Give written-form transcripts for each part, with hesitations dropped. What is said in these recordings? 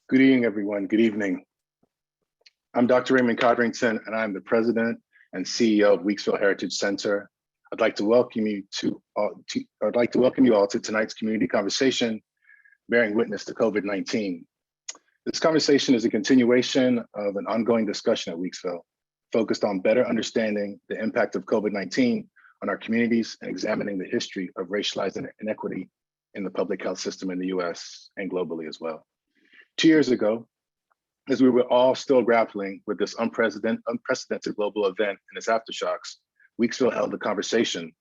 Good evening, everyone. Good evening. I'm Dr. Raymond Codrington, and I'm the president and CEO of Weeksville Heritage Center. I'd like to welcome you all to tonight's community conversation, bearing witness to COVID-19. This conversation is a continuation of an ongoing discussion at Weeksville, focused on better understanding the impact of COVID-19 on our communities and examining the history of racialized inequity in the public health system in the US and globally as well. 2 years ago, as we were all still grappling with this unprecedented global event and its aftershocks, Weeksville held a conversation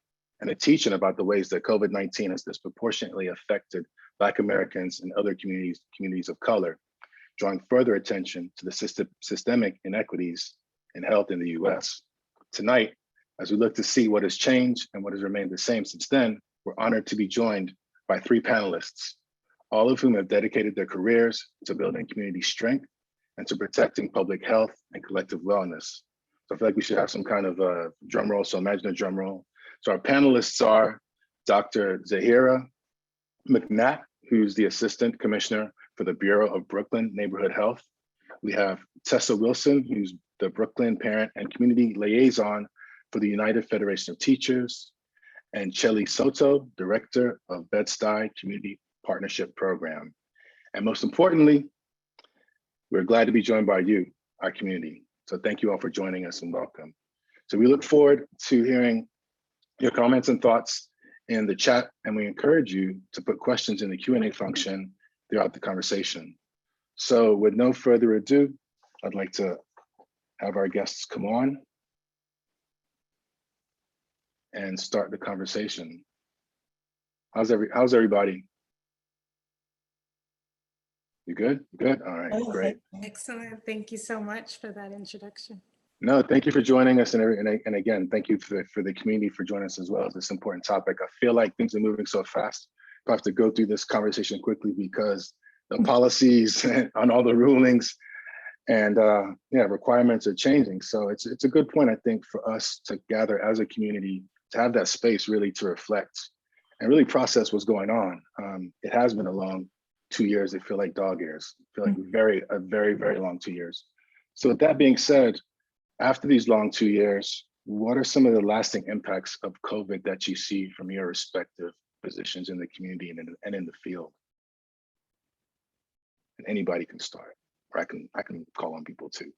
and a teaching about the ways that COVID-19 has disproportionately affected Black Americans and other communities of color, drawing further attention to the systemic inequities in health in the US. Tonight, as we look to see what has changed and what has remained the same since then, we're honored to be joined by 3 panelists, all of whom have dedicated their careers to building community strength and to protecting public health and collective wellness. So I feel like we should have some kind of a drum roll, so imagine a drum roll. So our panelists are Dr. Zahirah McNatt, who's the Assistant Commissioner for the Bureau of Brooklyn Neighborhood Health. We have Tesa Wilson, who's the Brooklyn Parent and Community Liaison for the United Federation of Teachers, and Chelli Soto, Director of Bed-Stuy Community Partnership Program. And most importantly, we're glad to be joined by you, our community. So thank you all for joining us and welcome. So we look forward to hearing your comments and thoughts in the chat, and we encourage you to put questions in the Q&A function throughout the conversation. So with no further ado, I'd like to have our guests come on and start the conversation. How's everybody? You good? Good? All right, great. Excellent. Thank you so much for that introduction. No, thank you for joining us. And again, thank you for the community for joining us as well as this important topic. I feel like things are moving so fast. I have to go through this conversation quickly because the policies on all the rulings and requirements are changing. So it's a good point, I think, for us to gather as a community, to have that space really to reflect and really process what's going on. It has been a long 2 years. They feel like dog years. I feel like a very, very long 2 years. So with that being said, after these long 2 years, what are some of the lasting impacts of COVID that you see from your respective positions in the community and in the field? And anybody can start, or I can call on people too.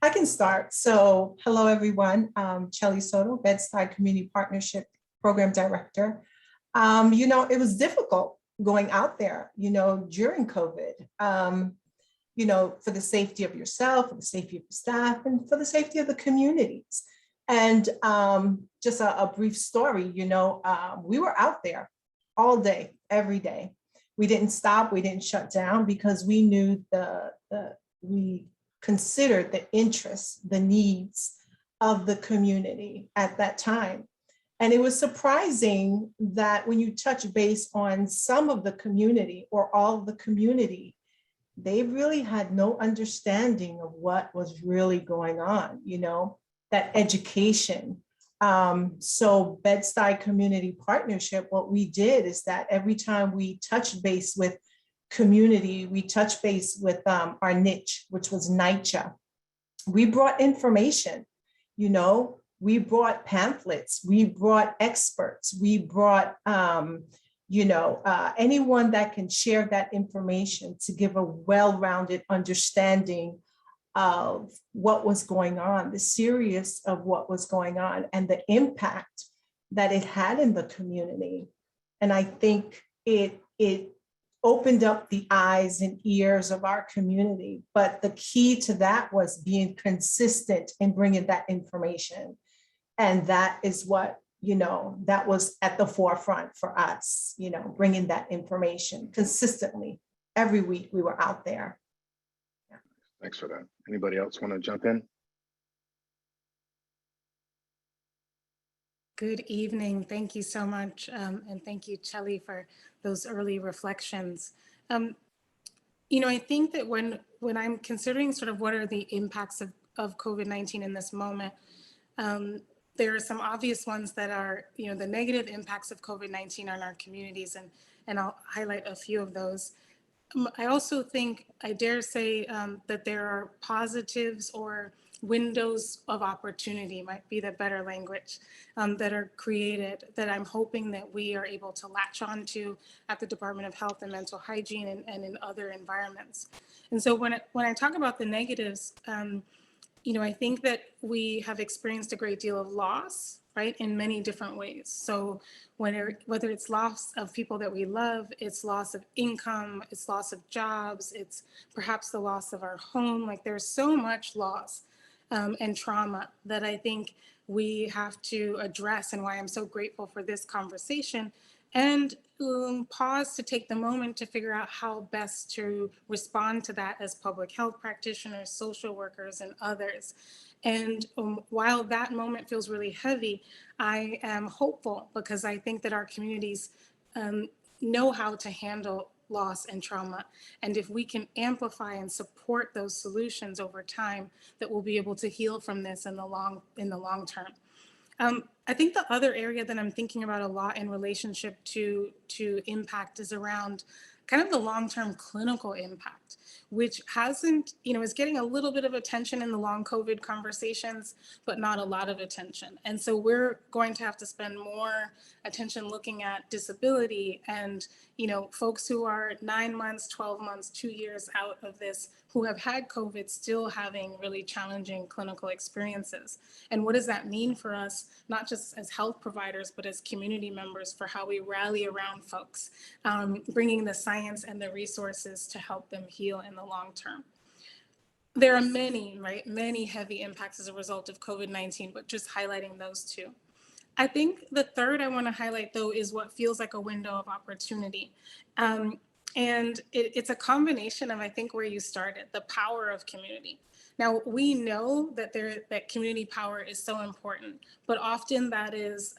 I can start. So hello, everyone. Chelli Soto, Bed-Stuy Community Partnership Program Director. It was difficult going out there, during COVID, for the safety of yourself, for the safety of the staff, and for the safety of the communities. And just a brief story, we were out there all day, every day. We didn't stop, we didn't shut down because we knew we considered the interests, the needs of the community at that time. And it was surprising that when you touch base on some of the community or all of the community, they really had no understanding of what was really going on, that education. So Bed-Stuy Community Partnership, what we did is that every time we touched base with community, we touched base with our niche, which was NYCHA. We brought information, we brought pamphlets, we brought experts, we brought, anyone that can share that information to give a well-rounded understanding of what was going on, the seriousness of what was going on, and the impact that it had in the community. And I think it opened up the eyes and ears of our community. But the key to that was being consistent in bringing that information. And that is what, that was at the forefront for us, bringing that information consistently. Every week we were out there. Yeah. Thanks for that. Anybody else want to jump in? Good evening. Thank you so much. And thank you, Chelli, for those early reflections. I think that when I'm considering sort of what are the impacts of COVID-19 in this moment, there are some obvious ones that are, the negative impacts of COVID-19 on our communities. and I'll highlight a few of those. I also think, I dare say that there are positives or windows of opportunity, might be the better language, that are created that I'm hoping that we are able to latch onto at the Department of Health and Mental Hygiene and in other environments. And so when I talk about the negatives, I think that we have experienced a great deal of loss, right, in many different ways. So whether it's loss of people that we love, it's loss of income, it's loss of jobs, it's perhaps the loss of our home. Like there's so much loss and trauma that I think we have to address, and why I'm so grateful for this conversation. And pause to take the moment to figure out how best to respond to that as public health practitioners, social workers, and others. And while that moment feels really heavy, I am hopeful because I think that our communities know how to handle loss and trauma. And if we can amplify and support those solutions over time, that we'll be able to heal from this in the long term. I think the other area that I'm thinking about a lot in relationship to impact is around kind of the long-term clinical impact, which is getting a little bit of attention in the long COVID conversations, but not a lot of attention. And so we're going to have to spend more attention looking at disability and, folks who are 9 months, 12 months, 2 years out of this, who have had COVID still having really challenging clinical experiences. And what does that mean for us, not just as health providers, but as community members, for how we rally around folks, bringing the science and the resources to help them heal in the long term. There are many heavy impacts as a result of COVID-19, but just highlighting those two. I think the third I want to highlight, though, is what feels like a window of opportunity. And it's a combination of, I think, where you started, the power of community. Now, we know that community power is so important, but often that is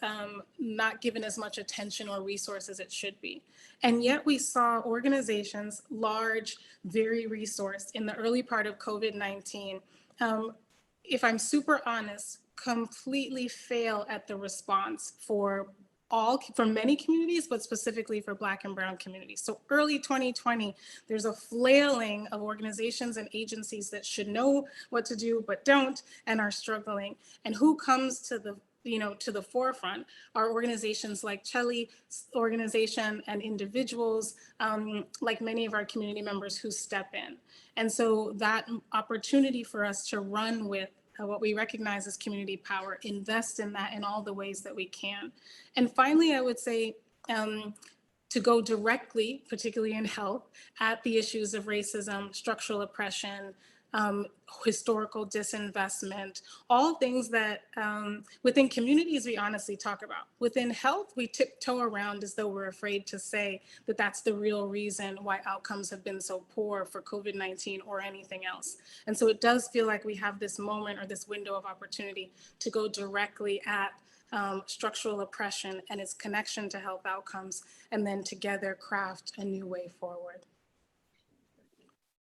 not given as much attention or resource as it should be. And yet we saw organizations, large, very resourced, in the early part of COVID-19, if I'm super honest, completely fail at the response for many communities, but specifically for Black and Brown communities. So early 2020, there's a flailing of organizations and agencies that should know what to do, but don't, and are struggling. And who comes to the forefront are organizations like Chelli's organization and individuals like many of our community members who step in. And so that opportunity for us to run with what we recognize as community power, invest in that in all the ways that we can. And finally, I would say to go directly, particularly in health, at the issues of racism, structural oppression, historical disinvestment, all things that within communities we honestly talk about. Within health, we tiptoe around as though we're afraid to say that that's the real reason why outcomes have been so poor for COVID-19 or anything else. And so it does feel like we have this moment or this window of opportunity to go directly at structural oppression and its connection to health outcomes, and then together craft a new way forward.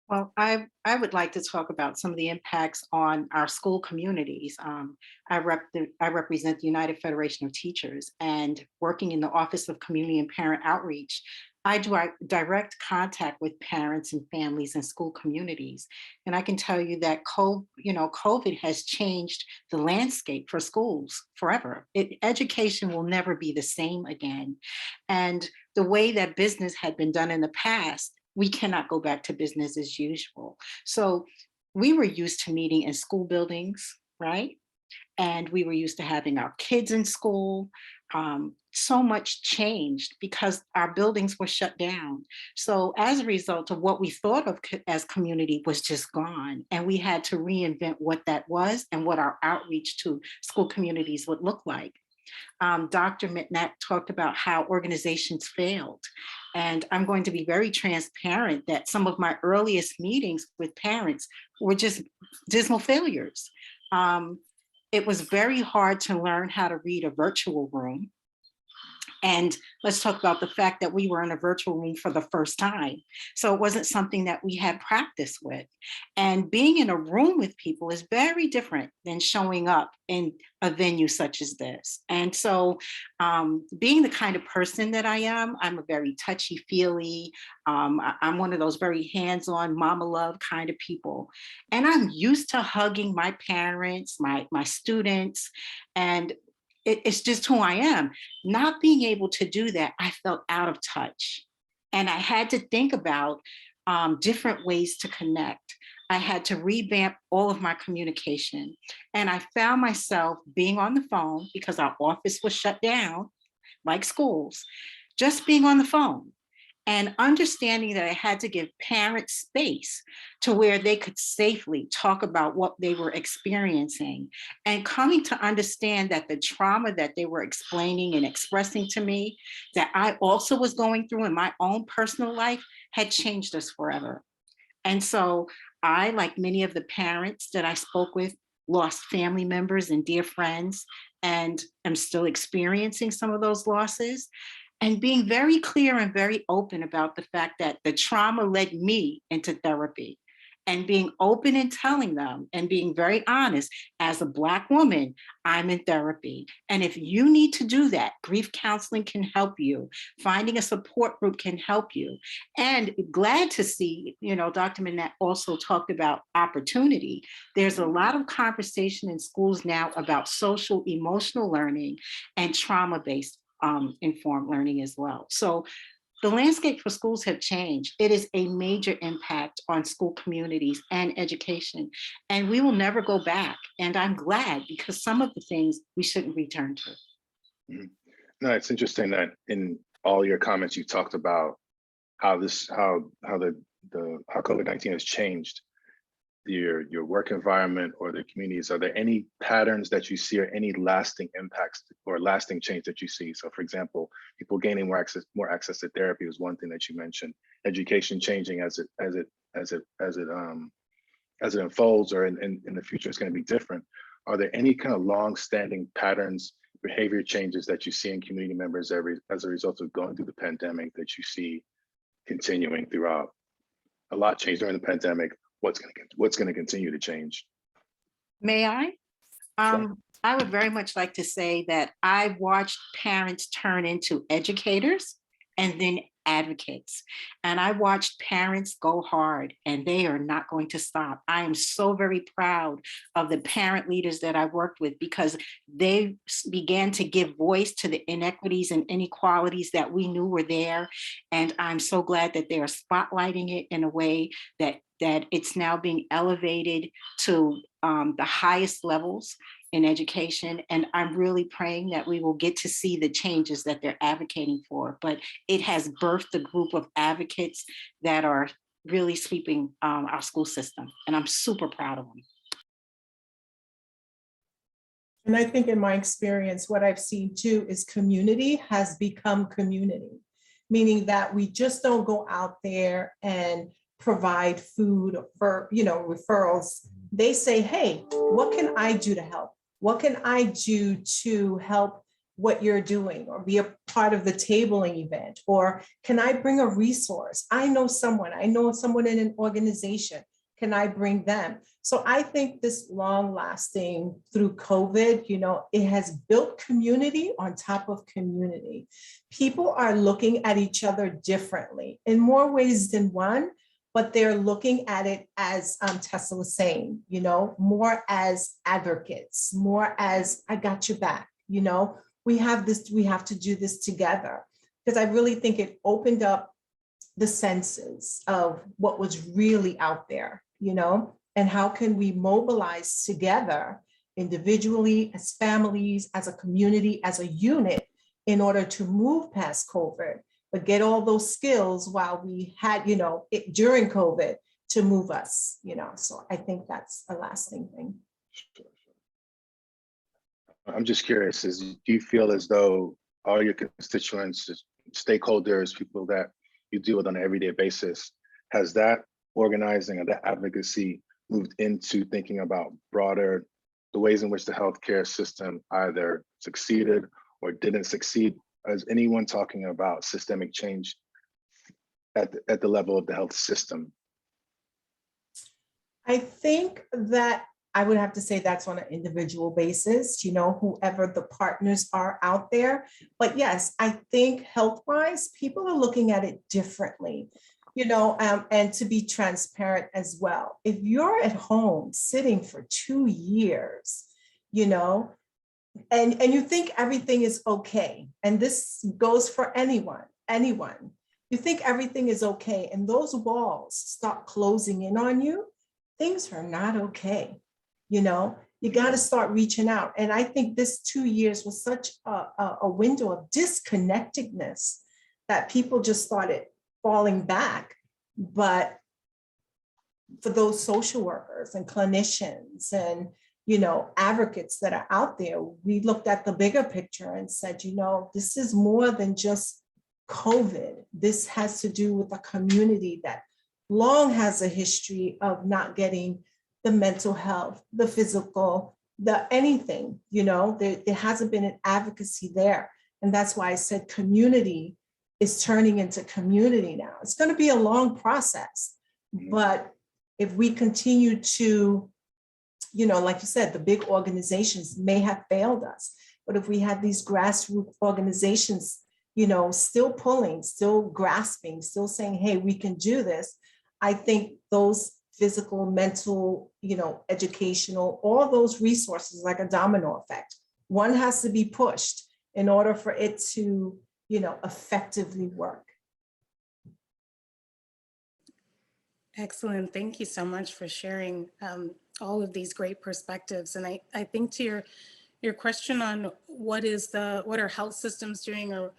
Well, I would like to talk about some of the impacts on our school communities. I represent the United Federation of Teachers, and working in the Office of Community and Parent Outreach, I do direct contact with parents and families and school communities. And I can tell you that COVID has changed the landscape for schools forever. Education will never be the same again. And the way that business had been done in the past, we cannot go back to business as usual. So we were used to meeting in school buildings, right? And we were used to having our kids in school. So much changed because our buildings were shut down. So as a result of what we thought of as community was just gone. And we had to reinvent what that was and what our outreach to school communities would look like. Dr. McNatt talked about how organizations failed. And I'm going to be very transparent that some of my earliest meetings with parents were just dismal failures. It was very hard to learn how to read a virtual room. And let's talk about the fact that we were in a virtual room for the first time. So it wasn't something that we had practice with. And being in a room with people is very different than showing up in a venue such as this. And so being the kind of person that I am, I'm a very touchy-feely, I'm one of those very hands-on mama love kind of people. And I'm used to hugging my parents, my students, and it's just who I am. Not being able to do that, I felt out of touch. And I had to think about different ways to connect. I had to revamp all of my communication. And I found myself being on the phone because our office was shut down, like schools, just being on the phone. And understanding that I had to give parents space to where they could safely talk about what they were experiencing, and coming to understand that the trauma that they were explaining and expressing to me, that I also was going through in my own personal life, had changed us forever. And so I, like many of the parents that I spoke with, lost family members and dear friends, and am still experiencing some of those losses. And being very clear and very open about the fact that the trauma led me into therapy, and being open and telling them and being very honest, as a Black woman, I'm in therapy. And if you need to do that, grief counseling can help you. Finding a support group can help you. And glad to see, Dr. McNatt also talked about opportunity. There's a lot of conversation in schools now about social emotional learning and trauma-based informed learning as well. So the landscape for schools have changed. It is a major impact on school communities and education, and we will never go back. And I'm glad, because some of the things we shouldn't return to. Mhm. No, it's interesting that in all your comments, you talked about how COVID-19 has changed your work environment or the communities. Are there any patterns that you see, or any lasting impacts or lasting change that you see? So for example, people gaining more access to therapy was one thing that you mentioned. Education changing as it unfolds, or in the future it's going to be different. Are there any kind of long-standing patterns, behavior changes that you see in community members as a result of going through the pandemic that you see continuing throughout? A lot changed during the pandemic. What's going to continue to change? May I? Sure. I would very much like to say that I watched parents turn into educators and then advocates. And I watched parents go hard, and they are not going to stop. I am so very proud of the parent leaders that I worked with, because they began to give voice to the inequities and inequalities that we knew were there. And I'm so glad that they are spotlighting it in a way that it's now being elevated to the highest levels in education. And I'm really praying that we will get to see the changes that they're advocating for. But it has birthed a group of advocates that are really sweeping our school system. And I'm super proud of them. And I think in my experience, what I've seen too is community has become community, meaning that we just don't go out there and provide food for, referrals. They say, hey, what can I do to help? What can I do to help what you're doing, or be a part of the tabling event? Or can I bring a resource? I know someone in an organization. Can I bring them? So I think this long lasting through COVID, it has built community on top of community. People are looking at each other differently in more ways than one, but they're looking at it as Tesa was saying, more as advocates, more as I got your back, we have to do this together. Because I really think it opened up the senses of what was really out there, and how can we mobilize together individually, as families, as a community, as a unit, in order to move past COVID, but get all those skills while we had, during COVID to move us, so I think that's a lasting thing. I'm just curious, do you feel as though all your constituents, stakeholders, people that you deal with on an everyday basis, has that organizing and that advocacy moved into thinking about broader, the ways in which the healthcare system either succeeded or didn't succeed is anyone talking about systemic change at the level of the health system? I think that I would have to say that's on an individual basis, whoever the partners are out there. But yes, I think health-wise, people are looking at it differently, and to be transparent as well. If you're at home sitting for 2 years, and you think everything is okay, and this goes for anyone, you think everything is okay, and those walls start closing in on you, things are not okay. You got to start reaching out. And I think this 2 years was such a window of disconnectedness that people just started falling back. But for those social workers and clinicians and, advocates that are out there, we looked at the bigger picture and said, this is more than just COVID. This has to do with a community that long has a history of not getting the mental health, the physical, the anything, there hasn't been an advocacy there. And that's why I said community is turning into community now. It's going to be a long process, but if we continue to, like you said, the big organizations may have failed us, but if we had these grassroots organizations, still pulling, still grasping, still saying, hey, we can do this, I think those physical, mental, educational, all those resources, like a domino effect. One has to be pushed in order for it to, effectively work. Excellent. Thank you so much for sharing all of these great perspectives. And I think to your question on what are health systems doing, or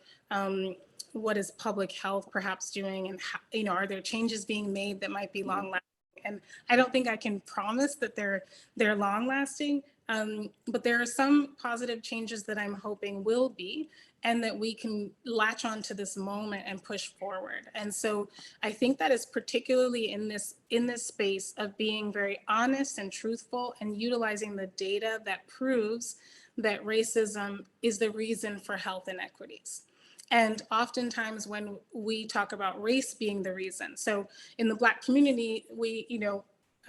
what is public health perhaps doing, and how, are there changes being made that might be long lasting? And I don't think I can promise that they're long lasting, but there are some positive changes that I'm hoping will be, and that we can latch on to this moment and push forward. And so I think that is particularly in this space of being very honest and truthful and utilizing the data that proves that racism is the reason for health inequities. And oftentimes when we talk about race being the reason, so in the Black community, we,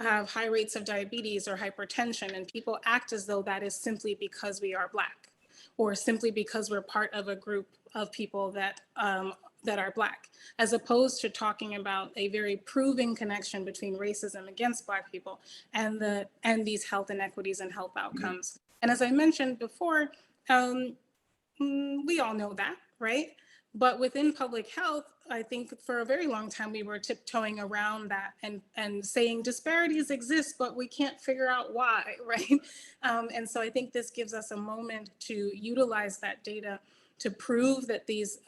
have high rates of diabetes or hypertension, and people act as though that is simply because we are Black, or simply because we're part of a group of people that are Black, as opposed to talking about a very proven connection between racism against Black people and these health inequities and health outcomes. And as I mentioned before, we all know that, right? But within public health, I think for a very long time, we were tiptoeing around that and saying disparities exist, but we can't figure out why, right? And so I think this gives us a moment to utilize that data to prove that these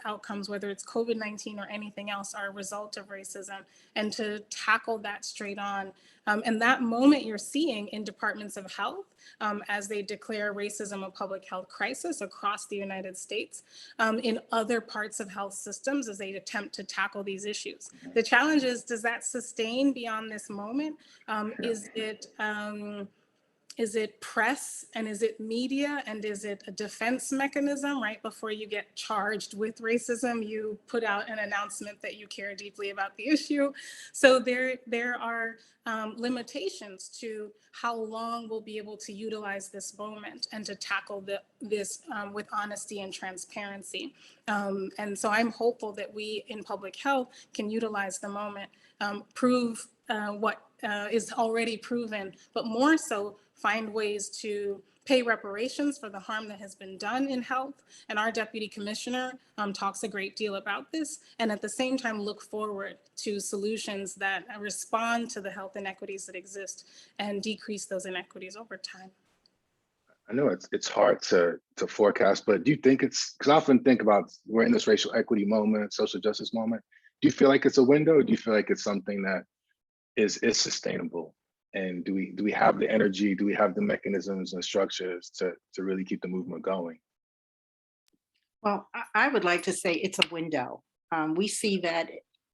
outcomes, whether it's COVID-19 or anything else, are a result of racism, and to tackle that straight on. And that moment you're seeing in departments of health as they declare racism a public health crisis across the United States, in other parts of health systems as they attempt to tackle these issues. The challenge is, does that sustain beyond this moment? Is it press, and is it media, and is it a defense mechanism? Right before you get charged with racism, you put out an announcement that you care deeply about the issue. So there are limitations to how long we'll be able to utilize this moment and to tackle this with honesty and transparency. And so I'm hopeful that we in public health can utilize the moment, prove what is already proven, but more so find ways to pay reparations for the harm that has been done in health. And our deputy commissioner talks a great deal about this, and at the same time look forward to solutions that respond to the health inequities that exist and decrease those inequities over time. I know it's hard to forecast, but do you think because I often think about, we're in this racial equity moment, social justice moment. Do you feel like it's a window, or do you feel like it's something that is sustainable? And do we have the energy? Do we have the mechanisms and structures to really keep the movement going? Well, I would like to say it's a window. We see that,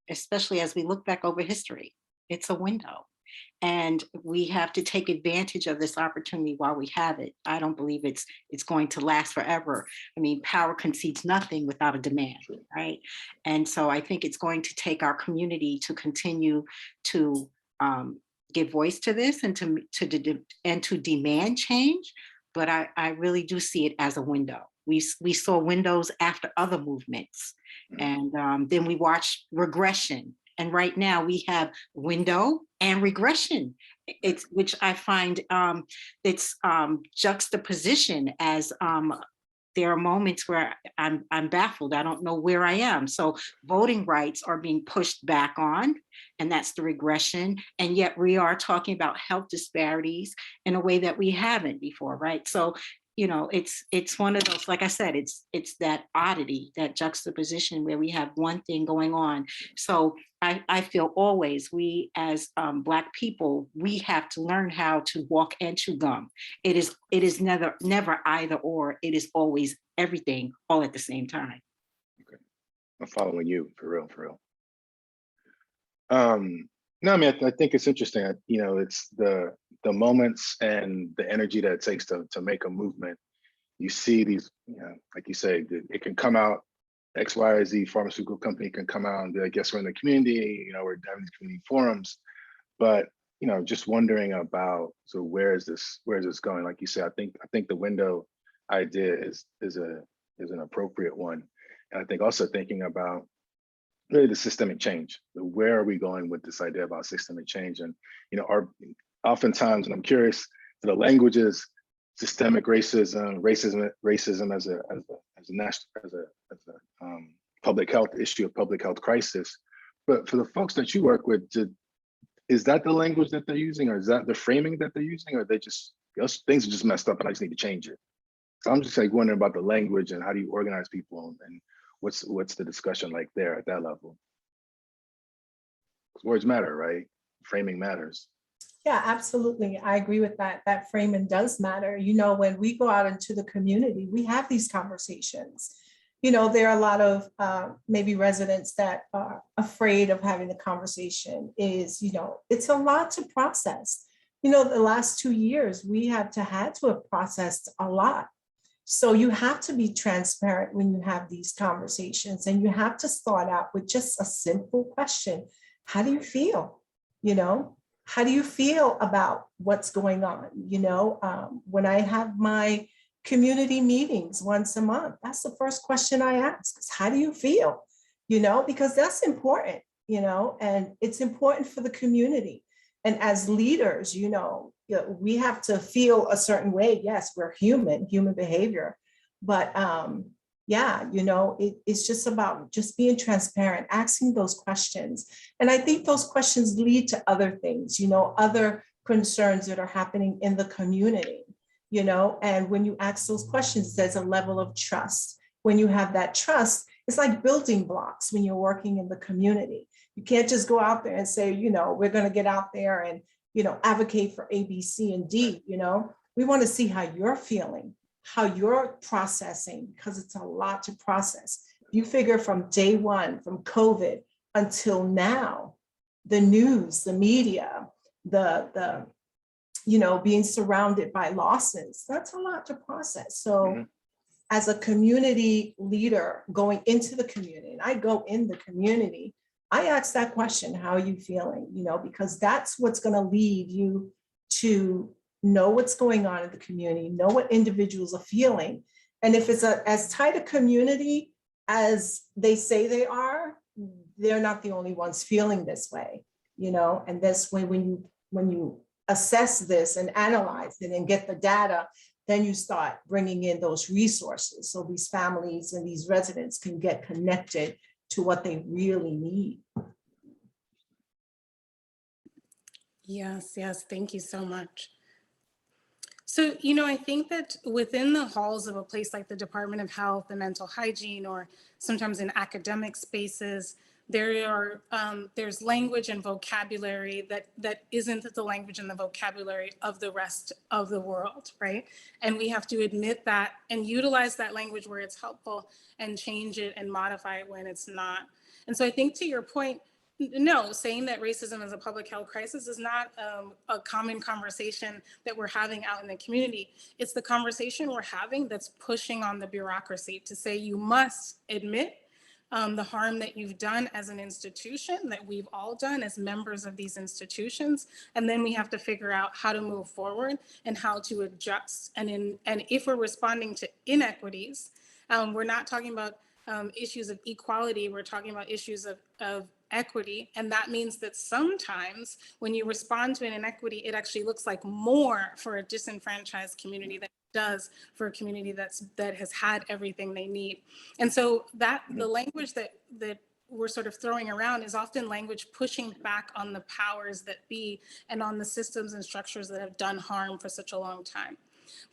especially as we look back over history, it's a window. And we have to take advantage of this opportunity while we have it. I don't believe it's going to last forever. I mean, power concedes nothing without a demand, right? And so I think it's going to take our community to continue to give voice to this and to demand change. But I really do see it as a window. We saw windows after other movements, and then we watched regression. And right now we have window and regression. Which I find it's juxtaposition as there are moments where I'm baffled. I don't know where I am. So voting rights are being pushed back on, and that's the regression. And yet we are talking about health disparities in a way that we haven't before, right? So, you know, it's one of those, like I said, it's that oddity, that juxtaposition where we have one thing going on. So I feel always we as Black people, we have to learn how to walk and chew gum. It is never either or. It is always everything all at the same time. Okay, I'm following you for real. No, I mean, I think it's interesting. You know, it's the moments and the energy that it takes to make a movement. You see these, you know, like you say, it can come out, X, Y, or Z pharmaceutical company can come out and be like, yes, we're in the community, you know, we're having these community forums, but, you know, just wondering about, so where is this going? Like you said, I think the window idea is an appropriate one. And I think also thinking about really the systemic change. Where are we going with this idea about systemic change? And, you know, oftentimes, and I'm curious, the language is systemic racism as a public health issue, a public health crisis. But for the folks that you work with, is that the language that they're using, or is that the framing that they're using, or they just, those things are just messed up and I just need to change it? So I'm just like wondering about the language and how do you organize people, and what's the discussion like there at that level? Words matter, right? Framing matters. Yeah, absolutely. I agree with that. That framing does matter. You know, when we go out into the community, we have these conversations. You know, there are a lot of maybe residents that are afraid of having the conversation. Is, you know, it's a lot to process. You know, the last 2 years, we had to have processed a lot. So you have to be transparent when you have these conversations, and you have to start out with just a simple question. How do you feel? You know, how do you feel about what's going on? You know, when I have my community meetings once a month, that's the first question I ask is, how do you feel? You know, because that's important, you know, and it's important for the community. And as leaders, you know, we have to feel a certain way. Yes, we're human behavior, but yeah, you know, it's just about just being transparent, asking those questions. And I think those questions lead to other things, you know, other concerns that are happening in the community, you know, and when you ask those questions, there's a level of trust. When you have that trust, it's like building blocks when you're working in the community. You can't just go out there and say, you know, we're going to get out there and, you know, advocate for A, B, C, and D, you know. We want to see how you're feeling, how you're processing, because it's a lot to process. You figure from day one, from COVID until now, the news, the media, the you know, being surrounded by losses, that's a lot to process. So as a community leader going into the community, and I go in the community, I ask that question, how are you feeling? You know, because that's what's going to lead you to know what's going on in the community, know what individuals are feeling. And if it's as tight a community as they say they are, they're not the only ones feeling this way, you know. And this way, when you assess this and analyze it and get the data, then you start bringing in those resources so these families and these residents can get connected to what they really need. Yes, thank you so much. So, you know, I think that within the halls of a place like the Department of Health and Mental Hygiene, or sometimes in academic spaces, there's language and vocabulary that isn't the language and the vocabulary of the rest of the world, right? And we have to admit that and utilize that language where it's helpful and change it and modify it when it's not. And so I think, to your point, No, saying that racism is a public health crisis is not a common conversation that we're having out in the community. It's the conversation we're having that's pushing on the bureaucracy to say you must admit the harm that you've done as an institution, that we've all done as members of these institutions. And then we have to figure out how to move forward and how to adjust. And if we're responding to inequities, we're not talking about issues of equality, we're talking about issues of equity. And that means that sometimes when you respond to an inequity, it actually looks like more for a disenfranchised community than it does for a community that has had everything they need. And so that the language that we're sort of throwing around is often language pushing back on the powers that be and on the systems and structures that have done harm for such a long time.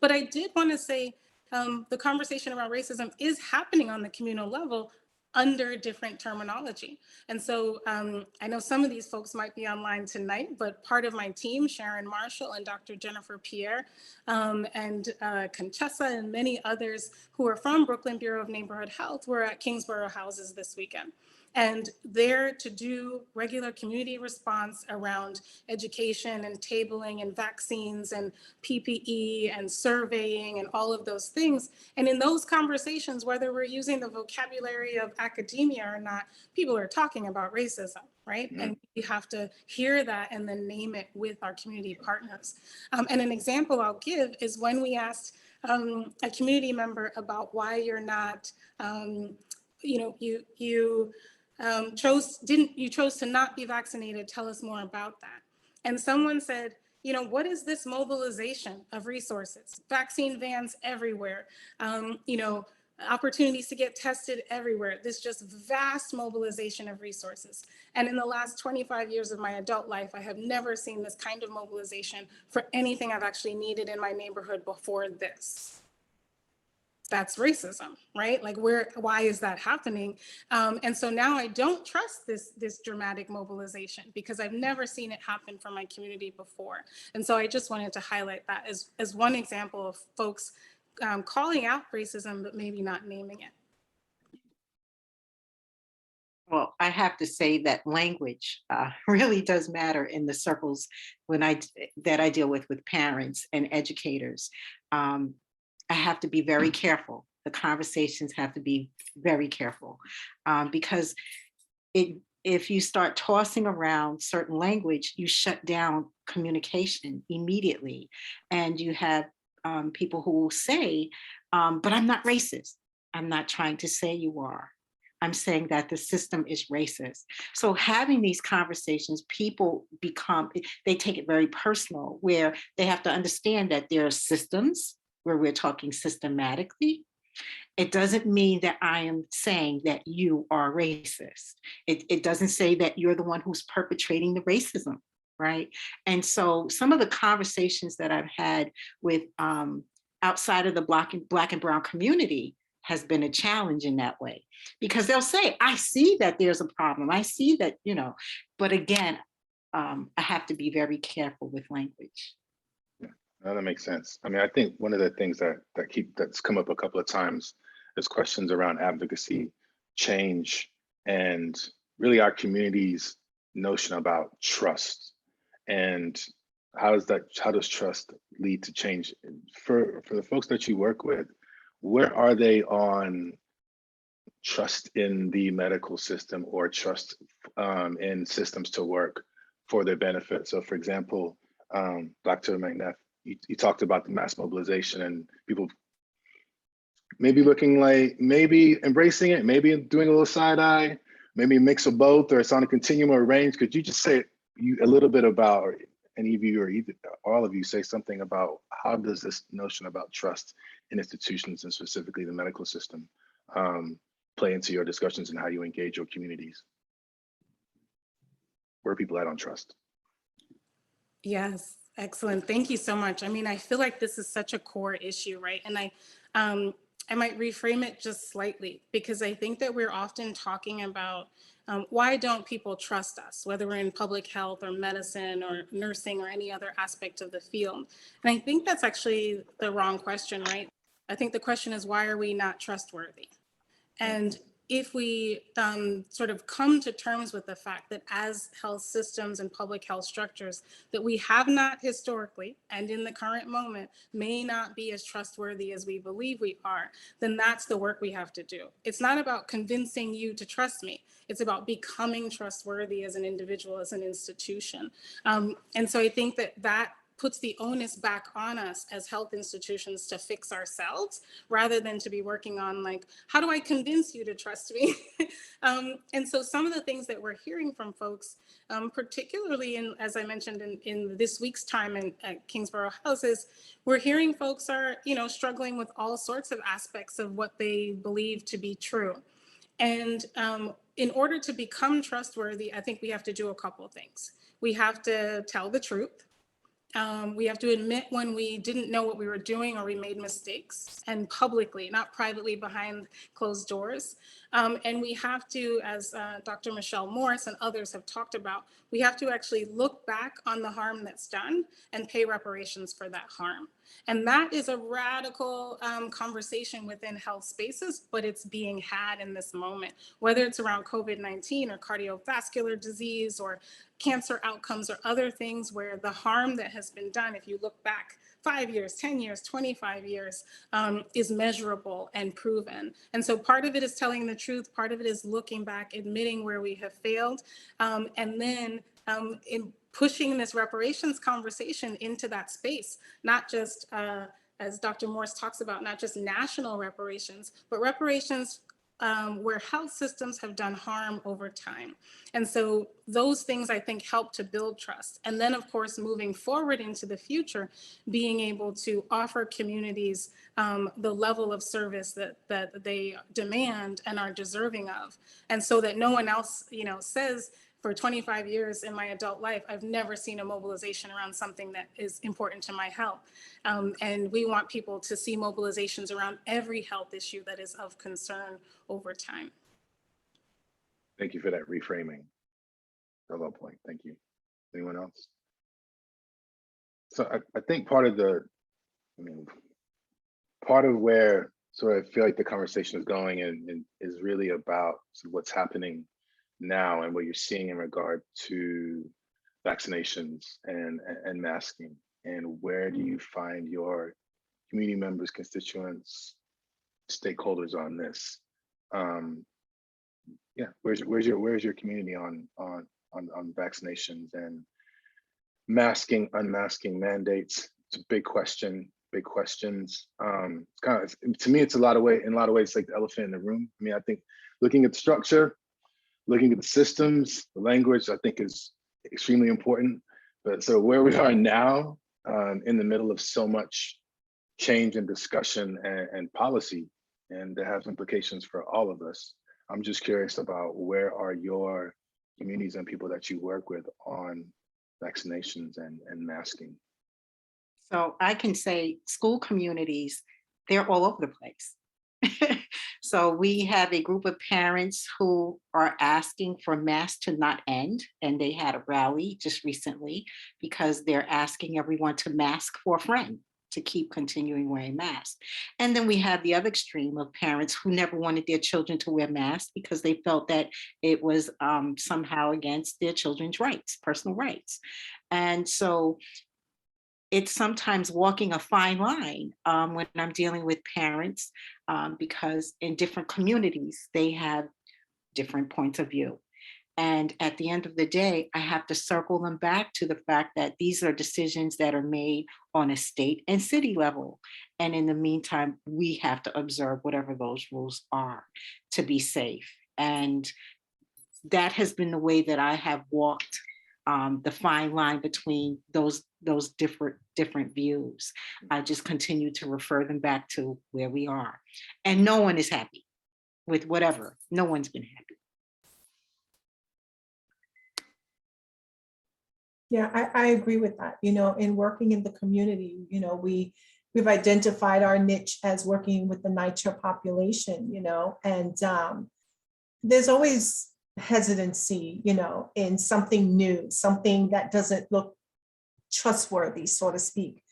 But I did want to say the conversation around racism is happening on the communal level under different terminology. And so I know some of these folks might be online tonight, but part of my team, Sharon Marshall and Dr. Jennifer Pierre and Conchessa and many others who are from Brooklyn Bureau of Neighborhood Health were at Kingsborough Houses this weekend. And there to do regular community response around education and tabling and vaccines and PPE and surveying and all of those things. And in those conversations, whether we're using the vocabulary of academia or not, people are talking about racism, right? And we have to hear that and then name it with our community partners. And an example I'll give is when we asked a community member about why you're not, you chose to not be vaccinated. Tell us more about that. And someone said, what is this mobilization of resources? Vaccine vans everywhere, opportunities to get tested everywhere. This just vast mobilization of resources. And in the last 25 years of my adult life, I have never seen this kind of mobilization for anything I've actually needed in my neighborhood before this. That's racism, right? Like why is that happening? And so now I don't trust this dramatic mobilization because I've never seen it happen for my community before. And so I just wanted to highlight that as one example of folks calling out racism, but maybe not naming it. Well, I have to say that language really does matter in the circles that I deal with parents and educators. I have to be very careful. The conversations have to be very careful because if you start tossing around certain language, you shut down communication immediately. And you have people who will say, but I'm not racist. I'm not trying to say you are. I'm saying that the system is racist. So having these conversations, people they take it very personal, where they have to understand that there are systems where we're talking systematically. It doesn't mean that I am saying that you are racist. It doesn't say that you're the one who's perpetrating the racism, right? And so some of the conversations that I've had with outside of the Black and Brown community has been a challenge in that way, because they'll say, I see that there's a problem. I see that, but again, I have to be very careful with language. No, that makes sense. I mean, I think one of the things that's come up a couple of times is questions around advocacy, change, and really our community's notion about trust. And how does trust lead to change? For the folks that you work with, where are they on trust in the medical system or trust in systems to work for their benefit? So for example, Dr. McNatt, you talked about the mass mobilization and people maybe looking like, maybe embracing it, maybe doing a little side eye, maybe a mix of both, or it's on a continuum or range. Could you just say a little bit about, or any of you or either all of you say something about how does this notion about trust in institutions and specifically the medical system play into your discussions and how you engage your communities? Where are people at on trust? Yes. Excellent. Thank you so much. I mean, I feel like this is such a core issue, right? And I might reframe it just slightly, because I think that we're often talking about why don't people trust us, whether we're in public health or medicine or nursing or any other aspect of the field. And I think that's actually the wrong question, right? I think the question is, why are we not trustworthy? And if we sort of come to terms with the fact that as health systems and public health structures, that we have not historically and in the current moment may not be as trustworthy as we believe we are, then that's the work we have to do. It's not about convincing you to trust me. It's about becoming trustworthy as an individual, as an institution. And so I think that puts the onus back on us as health institutions to fix ourselves, rather than to be working on like, how do I convince you to trust me? And so some of the things that we're hearing from folks, particularly in, as I mentioned in this week's time at Kingsborough House, is we're hearing folks are, struggling with all sorts of aspects of what they believe to be true. And in order to become trustworthy, I think we have to do a couple of things. We have to tell the truth. We have to admit when we didn't know what we were doing or we made mistakes, and publicly, not privately behind closed doors. And we have to, as Dr. Michelle Morris and others have talked about, we have to actually look back on the harm that's done and pay reparations for that harm. And that is a radical conversation within health spaces, but it's being had in this moment, whether it's around COVID-19 or cardiovascular disease or cancer outcomes or other things where the harm that has been done, if you look back 5 years, 10 years, 25 years, is measurable and proven. And so part of it is telling the truth, part of it is looking back, admitting where we have failed, and then in pushing this reparations conversation into that space, not just, as Dr. Morris talks about, not just national reparations, but reparations where health systems have done harm over time. And so those things, I think, help to build trust. And then, of course, moving forward into the future, being able to offer communities the level of service that they demand and are deserving of. And so that no one else, says, for 25 years in my adult life, I've never seen a mobilization around something that is important to my health. And we want people to see mobilizations around every health issue that is of concern over time. Thank you for that reframing. Hello point. Thank you. Anyone else? So I think part of where sort of I feel like the conversation is going and is really about what's happening now and what you're seeing in regard to vaccinations and masking, and where do you find your community members, constituents, stakeholders on this? Yeah, where's your community on vaccinations and masking, unmasking mandates? It's a big question, big questions. It's kind of, to me, it's in a lot of ways like the elephant in the room. I mean, I think looking at the structure, looking at the systems, the language, I think is extremely important. But so where we are now, in the middle of so much change and discussion and policy, and that has implications for all of us. I'm just curious about where are your communities and people that you work with on vaccinations and masking? So I can say school communities, they're all over the place. So we have a group of parents who are asking for masks to not end, and they had a rally just recently because they're asking everyone to mask for a friend, to keep continuing wearing masks. And then we have the other extreme of parents who never wanted their children to wear masks because they felt that it was somehow against their children's rights, personal rights. And so it's sometimes walking a fine line when I'm dealing with parents, because in different communities, they have different points of view. And at the end of the day, I have to circle them back to the fact that these are decisions that are made on a state and city level. And in the meantime, we have to observe whatever those rules are to be safe. And that has been the way that I have walked the fine line between those different views. I just continue to refer them back to where we are. And no one is happy with whatever. No one's been happy. Yeah, I agree with that. In working in the community, we've identified our niche as working with the NYCHA population, and there's always hesitancy, in something new, something that doesn't look trustworthy, so to speak,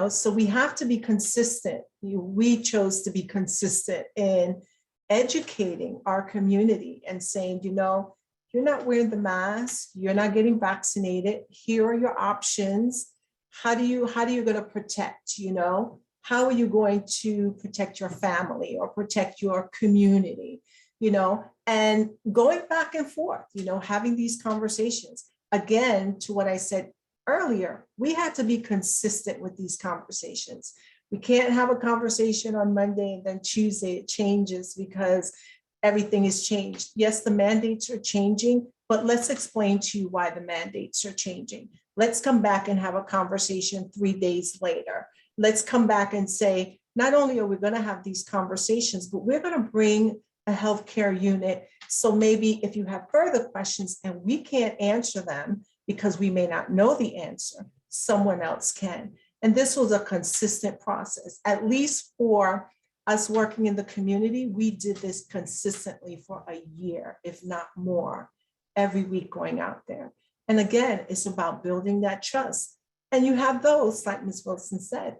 so we have to be consistent. We chose to be consistent in educating our community and saying, you know, you're not wearing the mask, you're not getting vaccinated, here are your options. How are you going to protect, you know? How are you going to protect your family or protect your community, you know? And going back and forth, you know, having these conversations. Again, to what I said earlier, we had to be consistent with these conversations. We can't have a conversation on Monday and then Tuesday it changes because everything is changed. Yes, the mandates are changing, but let's explain to you why the mandates are changing. Let's come back and have a conversation 3 days later. Let's come back and say, not only are we going to have these conversations, but we're going to bring a healthcare unit. So maybe if you have further questions and we can't answer them because we may not know the answer, someone else can. And this was a consistent process, at least for us working in the community. We did this consistently for a year, if not more, every week going out there. And again, it's about building that trust. And you have those, like Ms. Wilson said,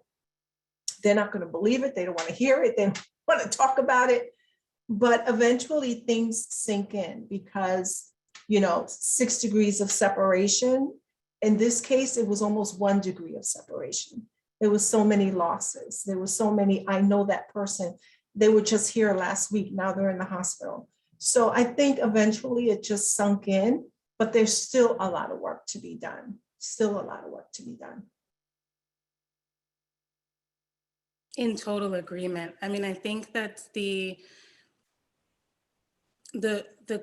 they're not going to believe it. They don't want to hear it. They don't want to talk about it. But eventually things sink in because, you know, 6 degrees of separation. In this case, it was almost 1 degree of separation. There was so many losses. There were so many, I know that person, they were just here last week. Now they're in the hospital. So I think eventually it just sunk in, but there's still a lot of work to be done. Still a lot of work to be done. In total agreement. I mean, I think that the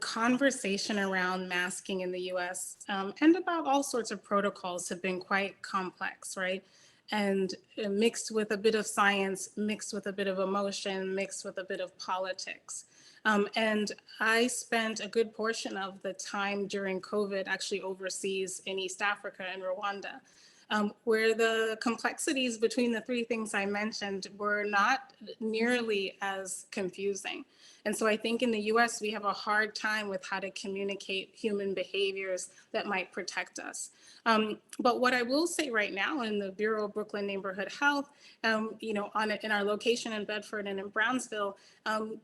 conversation around masking in the US and about all sorts of protocols have been quite complex, right? And mixed with a bit of science, mixed with a bit of emotion, mixed with a bit of politics. And I spent a good portion of the time during COVID actually overseas in East Africa and Rwanda, where the complexities between the three things I mentioned were not nearly as confusing. And so I think in the US, we have a hard time with how to communicate human behaviors that might protect us. But what I will say right now in the Bureau of Brooklyn Neighborhood Health, you know, in our location in Bedford and in Brownsville,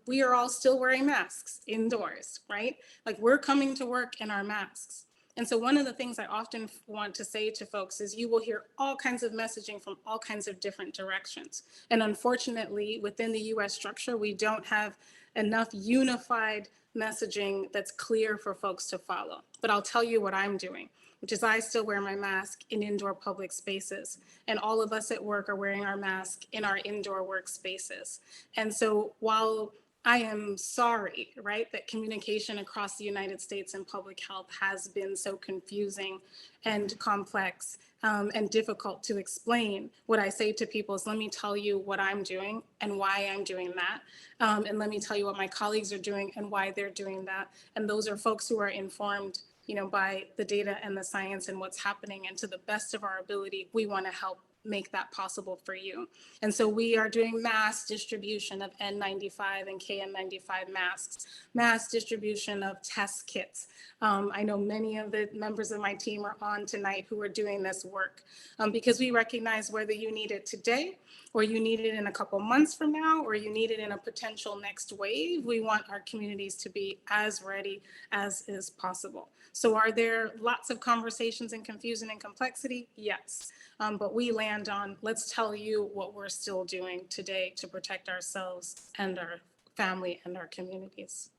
we are all still wearing masks indoors, right? Like we're coming to work in our masks. And so one of the things I often want to say to folks is you will hear all kinds of messaging from all kinds of different directions. And unfortunately, within the US structure, we don't have enough unified messaging that's clear for folks to follow. But I'll tell you what I'm doing, which is I still wear my mask in indoor public spaces. And all of us at work are wearing our mask in our indoor workspaces. And so while I am sorry, right, that communication across the United States in public health has been so confusing and complex and difficult to explain. What I say to people is, let me tell you what I'm doing and why I'm doing that. And let me tell you what my colleagues are doing and why they're doing that. And those are folks who are informed, you know, by the data and the science and what's happening. And to the best of our ability, we want to help make that possible for you. And so we are doing mass distribution of N95 and KN95 masks, mass distribution of test kits. I know many of the members of my team are on tonight who are doing this work because we recognize whether you need it today or you need it in a couple months from now, or you need it in a potential next wave, we want our communities to be as ready as is possible. So are there lots of conversations and confusion and complexity? Yes. But we land on, let's tell you what we're still doing today to protect ourselves and our family and our communities.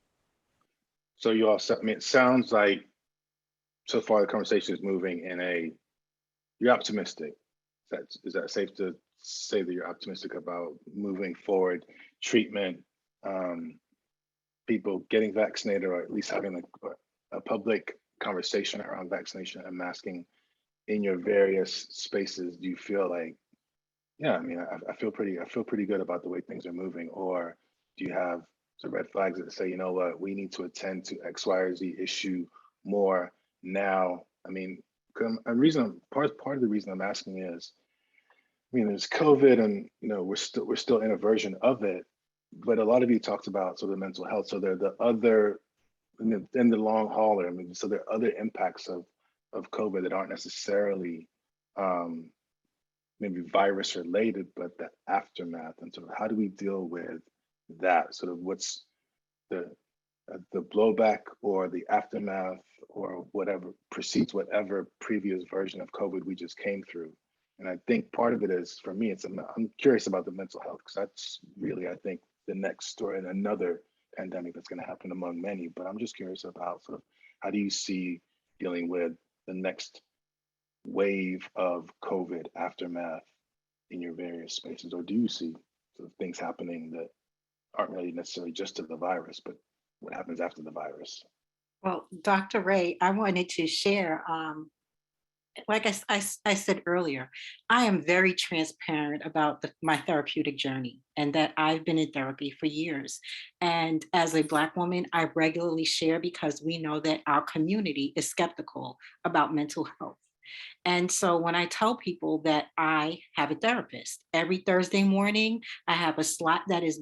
So you all, I mean, it sounds like so far the conversation is moving in you're optimistic. Is that safe to say that you're optimistic about moving forward, treatment, people getting vaccinated, or at least having a public conversation around vaccination and masking in your various spaces? Do you feel like, yeah, I mean, I feel pretty good about the way things are moving? Or do you have some red flags that say, you know what, we need to attend to X, Y, or Z issue more now? I mean, part of the reason I'm asking is, I mean, there's COVID, and you know, we're still in a version of it, but a lot of you talked about sort of mental health. So there are the other, in the long haul, I mean, so there are other impacts of COVID that aren't necessarily maybe virus related, but the aftermath, and sort of how do we deal with that? Sort of what's the blowback or the aftermath or whatever precedes whatever previous version of COVID we just came through. And I think part of it is, for me, I'm curious about the mental health, because that's really, I think, the next story and another pandemic that's going to happen among many. But I'm just curious about sort of how do you see dealing with the next wave of COVID aftermath in your various spaces, or do you see sort of things happening that aren't really necessarily just to the virus, but what happens after the virus? Well, Dr. Ray, I wanted to share, like I said earlier, I am very transparent about my therapeutic journey, and that I've been in therapy for years. And as a Black woman, I regularly share, because we know that our community is skeptical about mental health. And so when I tell people that I have a therapist, every Thursday morning, I have a slot that is,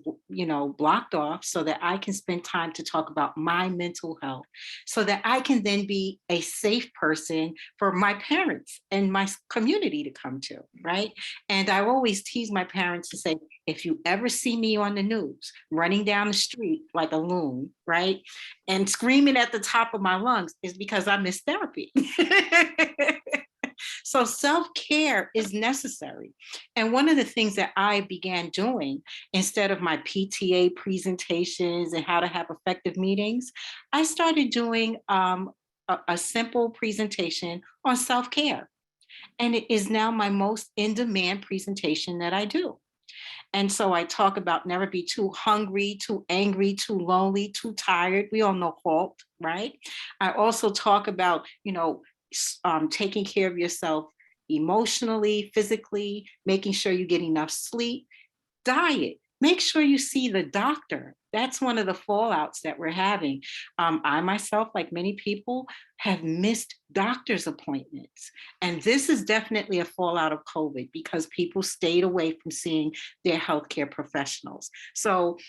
blocked off so that I can spend time to talk about my mental health, so that I can then be a safe person for my parents and my community to come to, right? And I always tease my parents to say, if you ever see me on the news, running down the street like a loon, right? And screaming at the top of my lungs, is because I miss therapy. So self-care is necessary. And one of the things that I began doing, instead of my PTA presentations and how to have effective meetings, I started doing a simple presentation on self-care. And it is now my most in-demand presentation that I do. And so I talk about never be too hungry, too angry, too lonely, too tired. We all know HALT, right? I also talk about, taking care of yourself emotionally, physically, making sure you get enough sleep, diet. Make sure you see the doctor. That's one of the fallouts that we're having. I myself, like many people, have missed doctor's appointments. And this is definitely a fallout of COVID, because people stayed away from seeing their healthcare professionals. So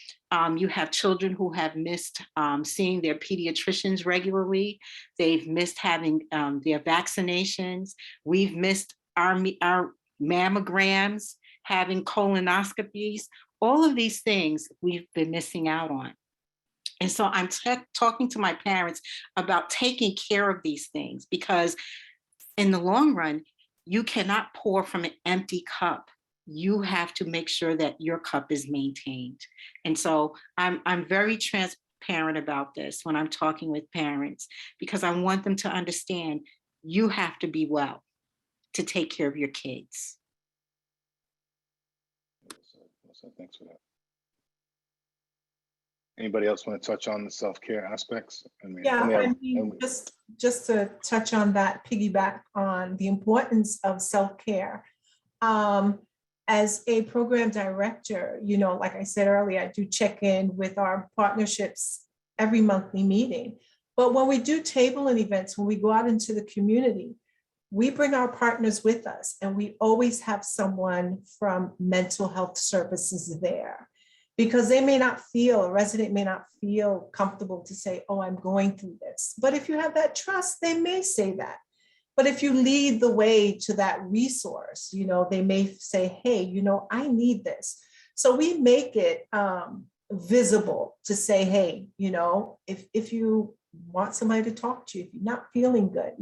you have children who have missed seeing their pediatricians regularly. They've missed having their vaccinations. We've missed our mammograms, having colonoscopies. All of these things we've been missing out on. And so I'm talking to my parents about taking care of these things, because in the long run, you cannot pour from an empty cup. You have to make sure that your cup is maintained. And so I'm very transparent about this when I'm talking with parents, because I want them to understand you have to be well to take care of your kids. So thanks for that. Anybody else want to touch on the self-care aspects? Just to touch on that, piggyback on the importance of self-care. As a program director, like I said earlier, I do check in with our partnerships every monthly meeting. But when we do tabling events, when we go out into the community, we bring our partners with us, and we always have someone from mental health services there, because a resident may not feel comfortable to say, oh, I'm going through this. But if you have that trust, they may say that. But if you lead the way to that resource, they may say, hey, I need this. So we make it visible to say, hey, if you want somebody to talk to you, if you're not feeling good,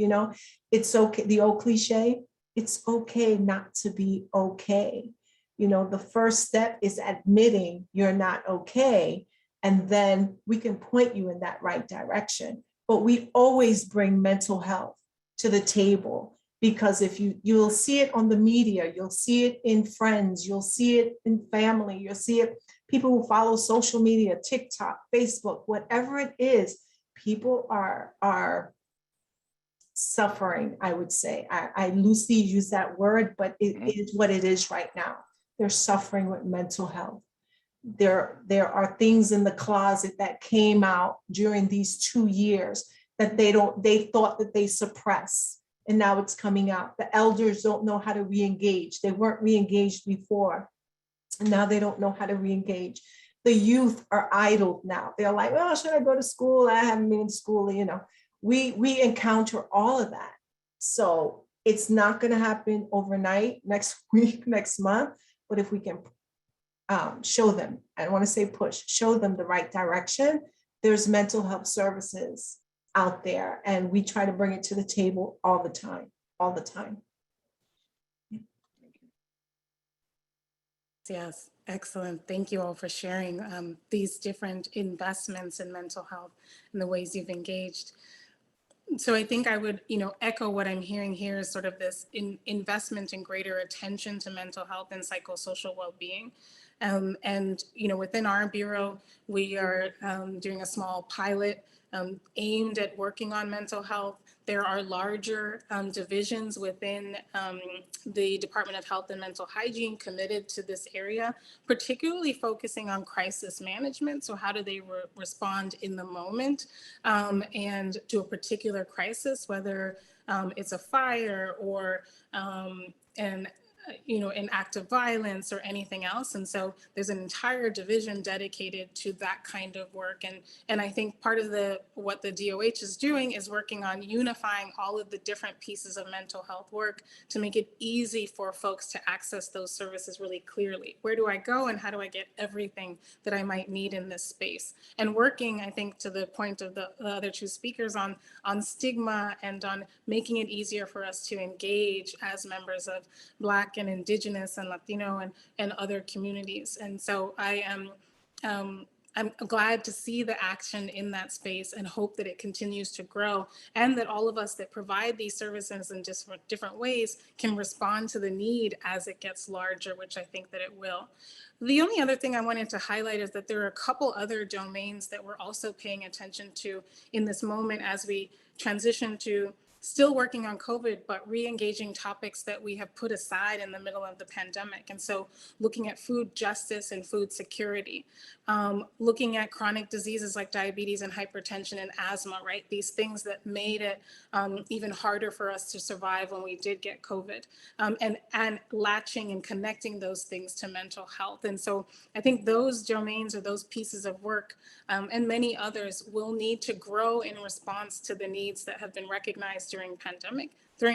it's okay. The old cliche, it's okay not to be okay. The first step is admitting you're not okay, and then we can point you in that right direction. But we always bring mental health to the table, because if you'll see it on the media, you'll see it in friends, you'll see it in family, you'll see it, people who follow social media, TikTok, Facebook, whatever it is, people are suffering, I would say. I loosely use that word, but it is what it is right now. They're suffering with mental health. There are things in the closet that came out during these 2 years that they thought that they suppressed, and now it's coming out. The elders don't know how to re-engage. They weren't re-engaged before, and now they don't know how to re-engage. The youth are idle now. They're like, oh, should I go to school? I haven't been in school, We encounter all of that. So it's not going to happen overnight, next week, next month. But if we can show them, I don't want to say push, show them the right direction, there's mental health services out there, and we try to bring it to the table all the time, all the time. Yes, excellent. Thank you all for sharing these different investments in mental health and the ways you've engaged. So I think I would, echo what I'm hearing here is sort of this investment in greater attention to mental health and psychosocial well-being. And, within our bureau, we are doing a small pilot aimed at working on mental health. There are larger divisions within the Department of Health and Mental Hygiene committed to this area, particularly focusing on crisis management. So how do they respond in the moment and to a particular crisis, whether it's a fire or an act of violence or anything else. And so there's an entire division dedicated to that kind of work. And I think part of what the DOH is doing is working on unifying all of the different pieces of mental health work to make it easy for folks to access those services really clearly. Where do I go and how do I get everything that I might need in this space? And working, I think, to the point of the other two speakers on stigma and on making it easier for us to engage as members of Black and Indigenous and Latino and other communities. And so I'm glad to see the action in that space and hope that it continues to grow, and that all of us that provide these services in different ways can respond to the need as it gets larger, which I think that it will. The only other thing I wanted to highlight is that there are a couple other domains that we're also paying attention to in this moment as we transition to still working on COVID, but re-engaging topics that we have put aside in the middle of the pandemic. And so looking at food justice and food security, looking at chronic diseases like diabetes and hypertension and asthma, right? These things that made it even harder for us to survive when we did get COVID, and latching and connecting those things to mental health. And so I think those domains or those pieces of work and many others will need to grow in response to the needs that have been recognized during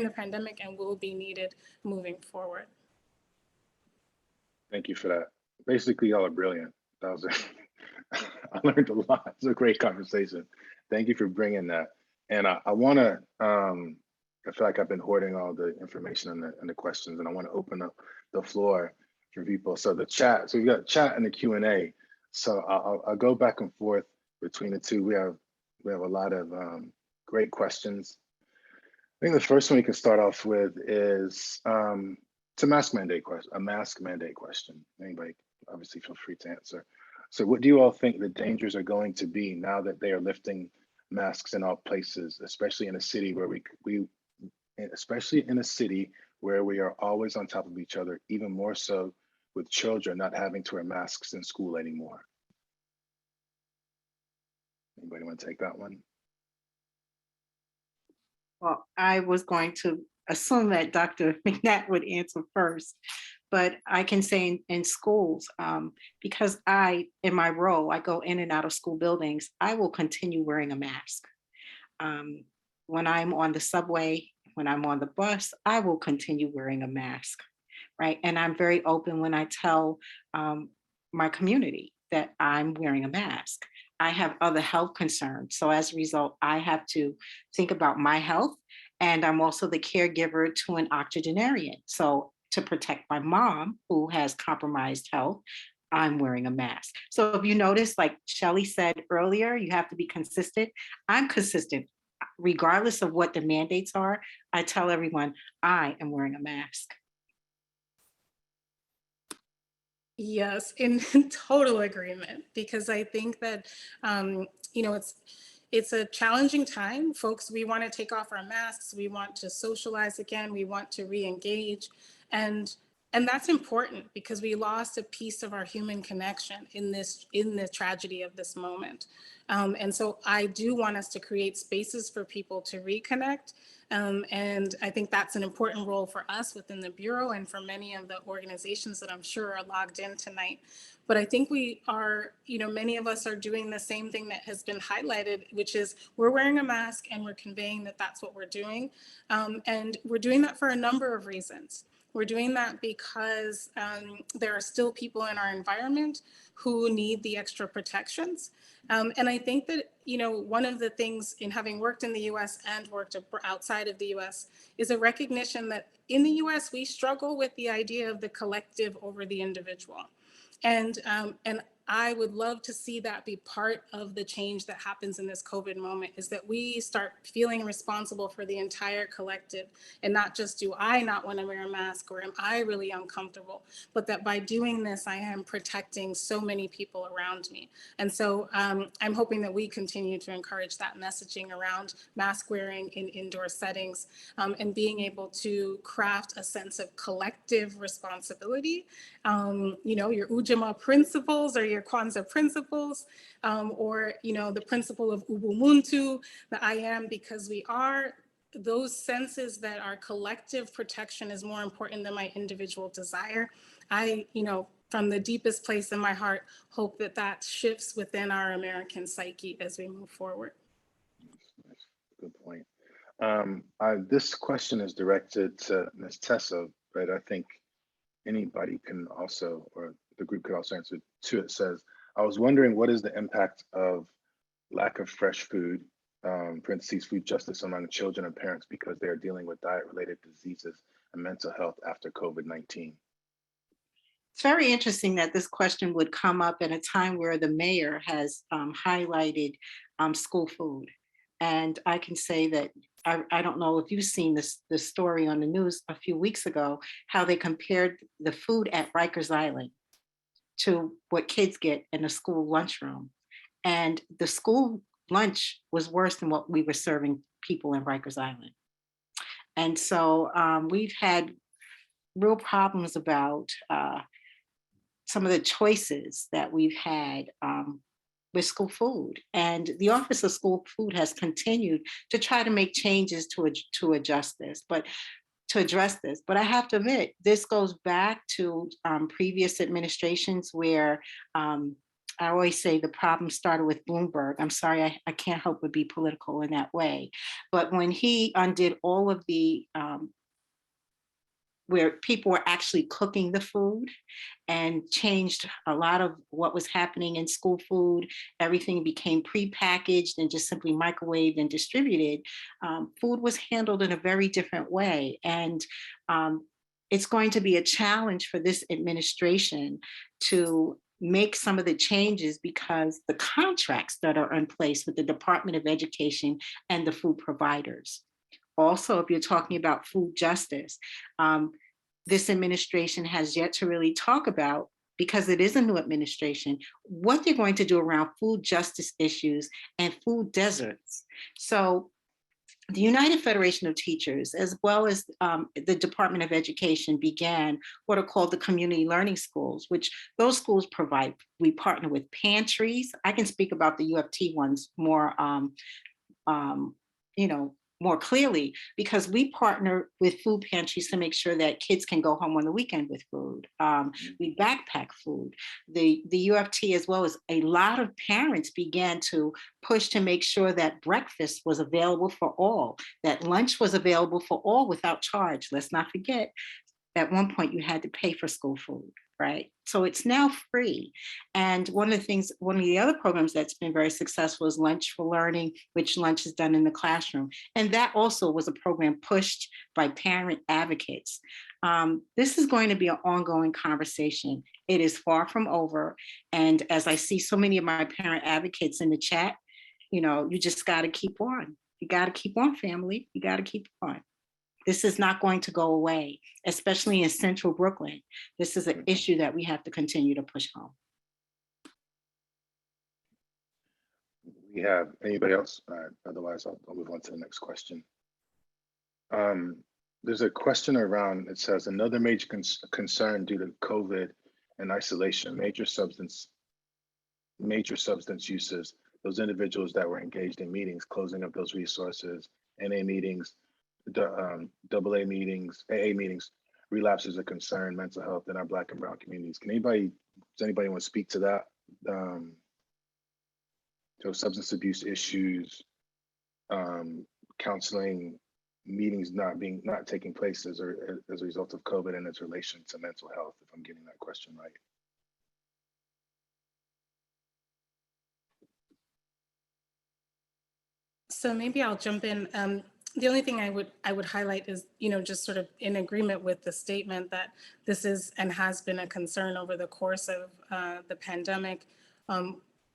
the pandemic and will be needed moving forward. Thank you for that. Basically, y'all are brilliant. That was I learned a lot. It's a great conversation. Thank you for bringing that. And I want to, I feel like I've been hoarding all the information and the questions, and I want to open up the floor for people. So the chat, so we got chat and the Q&A. So I'll go back and forth between the two. We have a lot of great questions. I think the first one we can start off with is it's a mask mandate question. Anybody, obviously, feel free to answer. So what do you all think the dangers are going to be now that they are lifting masks in all places, especially in a city where we are always on top of each other, even more so with children not having to wear masks in school anymore? Anybody want to take that one? Well, I was going to assume that Dr. McNatt would answer first, but I can say in schools, because in my role, I go in and out of school buildings, I will continue wearing a mask. When I'm on the subway, when I'm on the bus, I will continue wearing a mask, right? And I'm very open when I tell my community that I'm wearing a mask. I have other health concerns. So as a result, I have to think about my health. And I'm also the caregiver to an octogenarian. So to protect my mom, who has compromised health, I'm wearing a mask. So if you notice, like Chelli said earlier, you have to be consistent. I'm consistent. Regardless of what the mandates are, I tell everyone I am wearing a mask. Yes, in total agreement, because I think that, it's a challenging time. Folks, we want to take off our masks. We want to socialize again. We want to re-engage. And that's important because we lost a piece of our human connection in the tragedy of this moment. And so I do want us to create spaces for people to reconnect. And I think that's an important role for us within the Bureau and for many of the organizations that I'm sure are logged in tonight. But I think we are, many of us are doing the same thing that has been highlighted, which is we're wearing a mask and we're conveying that that's what we're doing. And we're doing that for a number of reasons. We're doing that because there are still people in our environment who need the extra protections. And I think that, you know, one of the things in having worked in the US and worked outside of the US is a recognition that in the US, we struggle with the idea of the collective over the individual. And I would love to see that be part of the change that happens in this COVID moment, is that we start feeling responsible for the entire collective, and not just, do I not want to wear a mask, or am I really uncomfortable, but that by doing this, I am protecting so many people around me. And so I'm hoping that we continue to encourage that messaging around mask wearing in indoor settings, and being able to craft a sense of collective responsibility. You know, your Ujamaa principles or your Kwanzaa principles, or, you know, the principle of Ubuntu, the I am because we are, those senses that our collective protection is more important than my individual desire. I, you know, from the deepest place in my heart, hope that that shifts within our American psyche as we move forward. Good point. This question is directed to Ms. Tesa, but I think anybody can also, or the group could also answer to it. Says, I was wondering, what is the impact of lack of fresh food, parentheses, food justice among children and parents because they are dealing with diet-related diseases and mental health after COVID-19? It's very interesting that this question would come up at a time where the mayor has highlighted school food. And I can say that I don't know if you've seen this story on the news a few weeks ago, how they compared the food at Rikers Island to what kids get in a school lunchroom. And the school lunch was worse than what we were serving people in Rikers Island. And so we've had real problems about some of the choices that we've had with school food. And the Office of School Food has continued to try to make changes to adjust this, but to address this. But I have to admit, this goes back to previous administrations where I always say the problem started with Bloomberg. I'm sorry, I can't help but be political in that way. But when he undid all of the where people were actually cooking the food and changed a lot of what was happening in school food. Everything became prepackaged and just simply microwaved and distributed. Food was handled in a very different way. And it's going to be a challenge for this administration to make some of the changes because the contracts that are in place with the Department of Education and the food providers. Also, if you're talking about food justice, this administration has yet to really talk about, because it is a new administration, what they're going to do around food justice issues and food deserts. So the United Federation of Teachers, as well as the Department of Education, began what are called the community learning schools, which those schools provide. We partner with pantries. I can speak about the UFT ones more, more clearly, because we partner with food pantries to make sure that kids can go home on the weekend with food. We backpack food. The UFT, as well as a lot of parents, began to push to make sure that breakfast was available for all, that lunch was available for all without charge. Let's not forget, at one point you had to pay for school food, right? So it's now free. And one of the other programs that's been very successful is Lunch for Learning, which lunch is done in the classroom. And that also was a program pushed by parent advocates. This is going to be an ongoing conversation. It is far from over. And as I see so many of my parent advocates in the chat, you just got to keep on. You got to keep on, family. You got to keep on. This is not going to go away, especially in central Brooklyn. This is an issue that we have to continue to push home. We have anybody else? Otherwise, I'll move on to the next question. There's a question around, it says, another major concern due to COVID and isolation, major substance uses, those individuals that were engaged in meetings, closing of those resources, NA meetings, AA meetings, AA meetings, relapse is a concern, mental health in our Black and Brown communities. Does anybody want to speak to that? So substance abuse issues, counseling, meetings not taking place as a result of COVID and its relation to mental health, if I'm getting that question right. So maybe I'll jump in. The only thing I would highlight is, just sort of in agreement with the statement that this is and has been a concern over the course of the pandemic,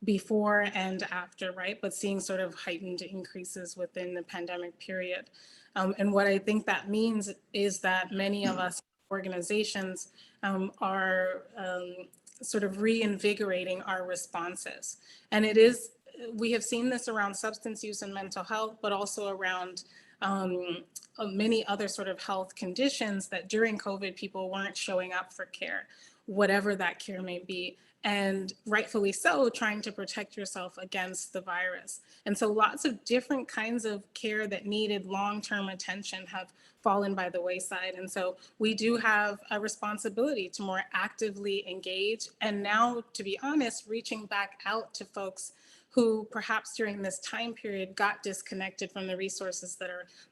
before and after, right? But seeing sort of heightened increases within the pandemic period. And what I think that means is that many of us organizations are sort of reinvigorating our responses. And we have seen this around substance use and mental health, but also around many other sort of health conditions that during COVID, people weren't showing up for care, whatever that care may be. And rightfully so, trying to protect yourself against the virus. And so lots of different kinds of care that needed long-term attention have fallen by the wayside. And so we do have a responsibility to more actively engage. And now, to be honest, reaching back out to folks who perhaps during this time period got disconnected from the resources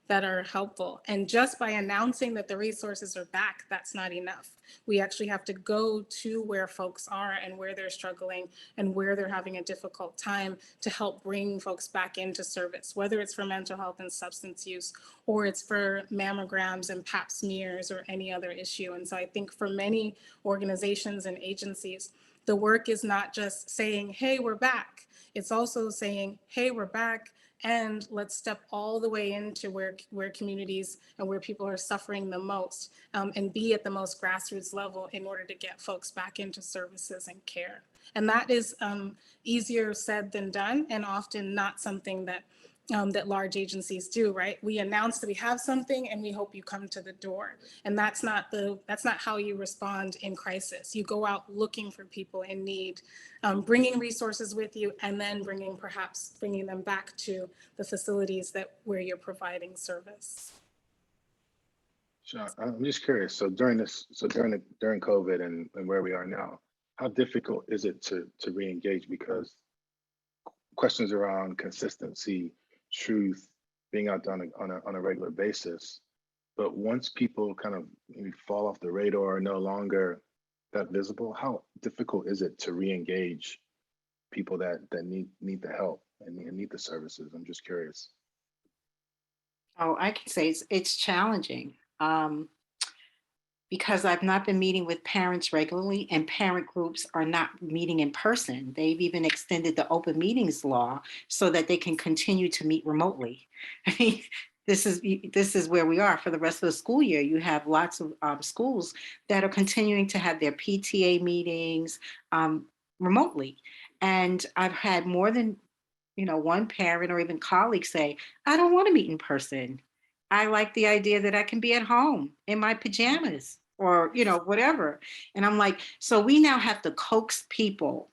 that are helpful. And just by announcing that the resources are back, that's not enough. We actually have to go to where folks are and where they're struggling and where they're having a difficult time to help bring folks back into service, whether it's for mental health and substance use, or it's for mammograms and pap smears or any other issue. And so I think for many organizations and agencies, the work is not just saying, hey, we're back. It's also saying, hey, we're back, and let's step all the way into where communities and where people are suffering the most, and be at the most grassroots level in order to get folks back into services and care. And that is easier said than done, and often not something that large agencies do, right? We announce that we have something and we hope you come to the door. And that's not how you respond in crisis. You go out looking for people in need, bringing resources with you, and then perhaps bringing them back to the facilities where you're providing service. Sure. I'm just curious. So during COVID and where we are now, how difficult is it to re-engage? Because questions around consistency, truth, being out on a regular basis. But once people kind of maybe fall off the radar or no longer that visible, how difficult is it to re-engage people that need the help and need the services? I'm just curious. Oh, I can say it's challenging. Because I've not been meeting with parents regularly, and parent groups are not meeting in person. They've even extended the open meetings law so that they can continue to meet remotely. I mean, this is where we are for the rest of the school year. You have lots of schools that are continuing to have their PTA meetings remotely. And I've had more than one parent or even colleague say, I don't want to meet in person. I like the idea that I can be at home in my pajamas or, whatever. And I'm like, so we now have to coax people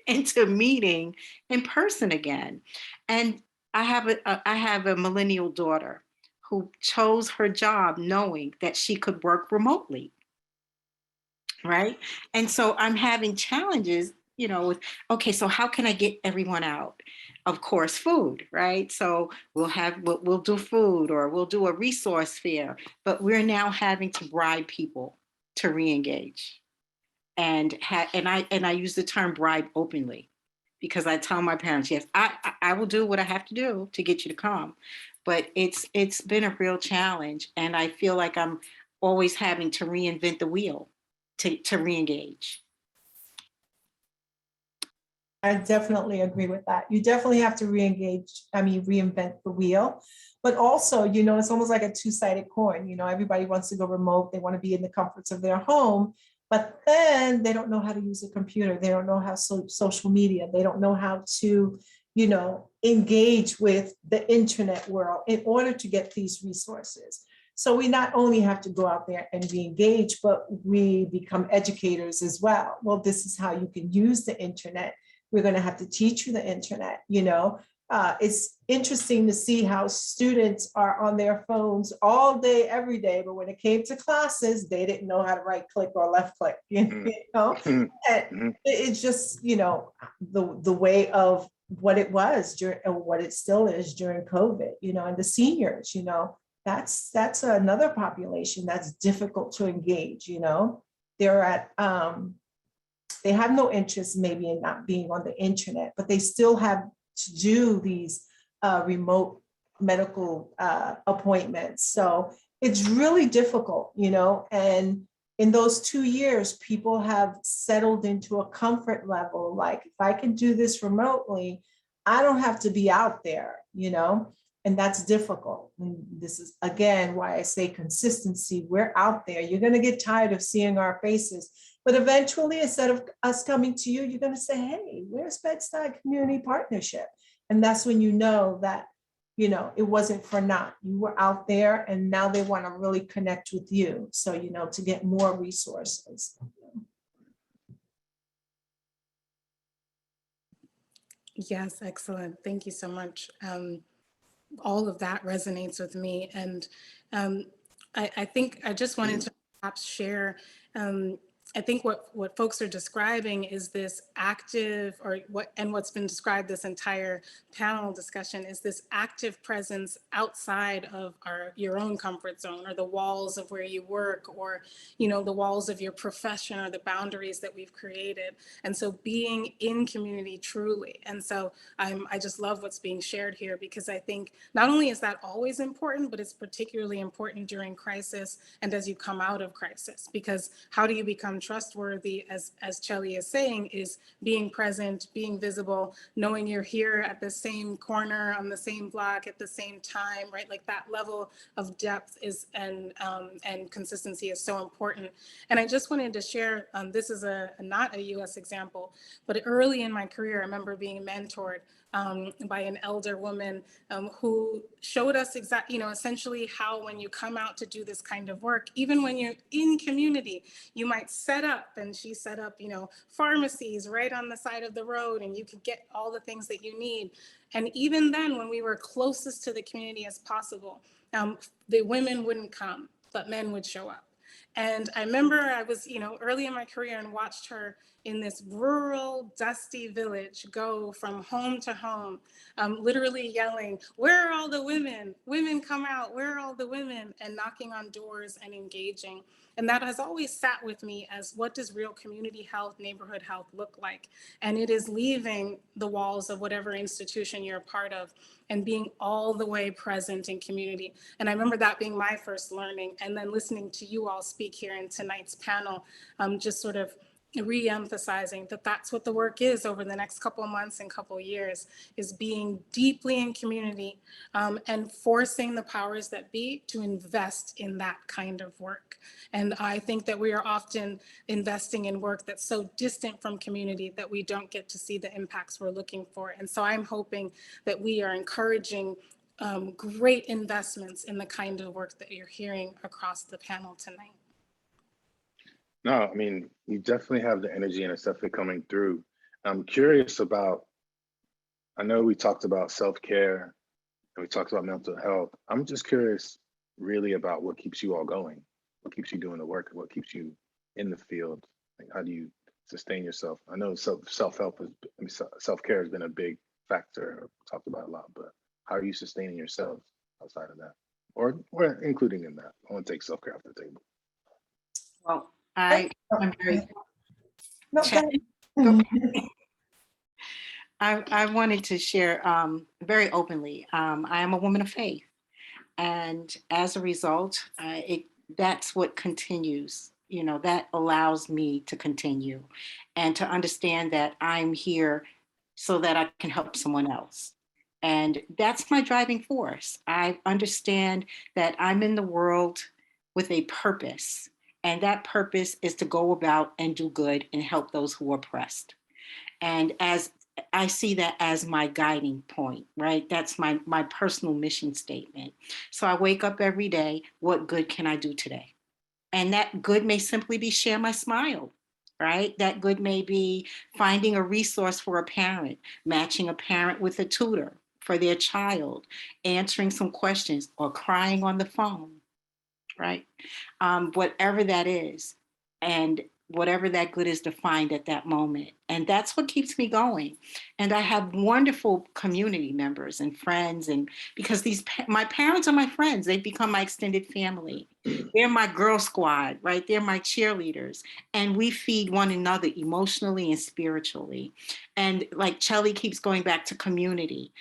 into meeting in person again. And I have a millennial daughter who chose her job knowing that she could work remotely. Right. And so I'm having challenges, with, okay, so how can I get everyone out? Of course, food, right? So we'll do food, or we'll do a resource fair, but we're now having to bribe people to re-engage. And I use the term bribe openly, because I tell my parents, yes, I will do what I have to do to get you to come. But it's been a real challenge. And I feel like I'm always having to reinvent the wheel to re-engage. I definitely agree with that. You definitely have to reinvent the wheel. But also, it's almost like a two-sided coin. Everybody wants to go remote. They want to be in the comforts of their home, but then they don't know how to use a computer. They don't know how social media. They don't know how to, engage with the internet world in order to get these resources. So we not only have to go out there and re-engage, but we become educators as well. Well, this is how you can use the internet. We're going to have to teach you the internet. It's interesting to see how students are on their phones all day, every day. But when it came to classes, they didn't know how to right click or left click. And it's just, the way of what it was during, or what it still is during COVID, and the seniors, that's another population that's difficult to engage, they're at, they have no interest maybe in not being on the internet, but they still have to do these remote medical appointments. So it's really difficult, and in those 2 years, people have settled into a comfort level. Like, if I can do this remotely, I don't have to be out there, and that's difficult. And this is, again, why I say consistency. We're out there. You're going to get tired of seeing our faces. But eventually, instead of us coming to you, you're going to say, hey, where's Bed-Stuy Community Partnership? And that's when you know that, it wasn't for naught. You were out there, and now they want to really connect with you. So, to get more resources. Yes, excellent. Thank you so much. All of that resonates with me. And I think I just wanted to perhaps share, I think what folks are describing is this active, what's been described this entire panel discussion is this active presence outside of your own comfort zone, or the walls of where you work, or the walls of your profession, or the boundaries that we've created. And so being in community truly. And so I just love what's being shared here, because I think not only is that always important, but it's particularly important during crisis and as you come out of crisis. Because how do you become trustworthy, as Chelli is saying, is being present, being visible, knowing you're here at the same corner on the same block at the same time, right? Like that level of depth is and consistency is so important. And I just wanted to share, this is not a US example, but early in my career, I remember being mentored by an elder woman who showed us essentially how, when you come out to do this kind of work, even when you're in community, you might set up, and she set up, pharmacies right on the side of the road, and you could get all the things that you need. And even then, when we were closest to the community as possible, the women wouldn't come, but men would show up. And I remember I was, early in my career, and watched her in this rural, dusty village go from home to home, literally yelling, "Where are all the women? Women, come out, where are all the women?" And knocking on doors and engaging. And that has always sat with me as, what does real community health, neighborhood health look like? And it is leaving the walls of whatever institution you're a part of and being all the way present in community. And I remember that being my first learning, and then listening to you all speak here in tonight's panel, just sort of re-emphasizing that that's what the work is over the next couple of months and couple of years, is being deeply in community, and forcing the powers that be to invest in that kind of work. And I think that we are often investing in work that's so distant from community that we don't get to see the impacts we're looking for. And so I'm hoping that we are encouraging great investments in the kind of work that you're hearing across the panel tonight. No, I mean, you definitely have the energy, and it's definitely coming through. I'm curious about, I know we talked about self-care and we talked about mental health. I'm just curious really about what keeps you all going, what keeps you doing the work, what keeps you in the field. Like, how do you sustain yourself? I know self-help self-care has been a big factor, talked about a lot, but how are you sustaining yourselves outside of that? Or including in that? I want to take self-care off the table. Well, I'm very. No, I wanted to share very openly. I am a woman of faith, and as a result, that's what continues. That allows me to continue, and to understand that I'm here so that I can help someone else. And that's my driving force. I understand that I'm in the world with a purpose. And that purpose is to go about and do good and help those who are oppressed. And as I see that as my guiding point, right? That's my personal mission statement. So I wake up every day, what good can I do today? And that good may simply be share my smile, right? That good may be finding a resource for a parent, matching a parent with a tutor for their child, answering some questions, or crying on the phone, right? Whatever that is. And whatever that good is defined at that moment. And that's what keeps me going. And I have wonderful community members and friends, and because my parents are my friends, they've become my extended family. They're my girl squad, right? They're my cheerleaders. And we feed one another emotionally and spiritually. And like Chelli keeps going back to community.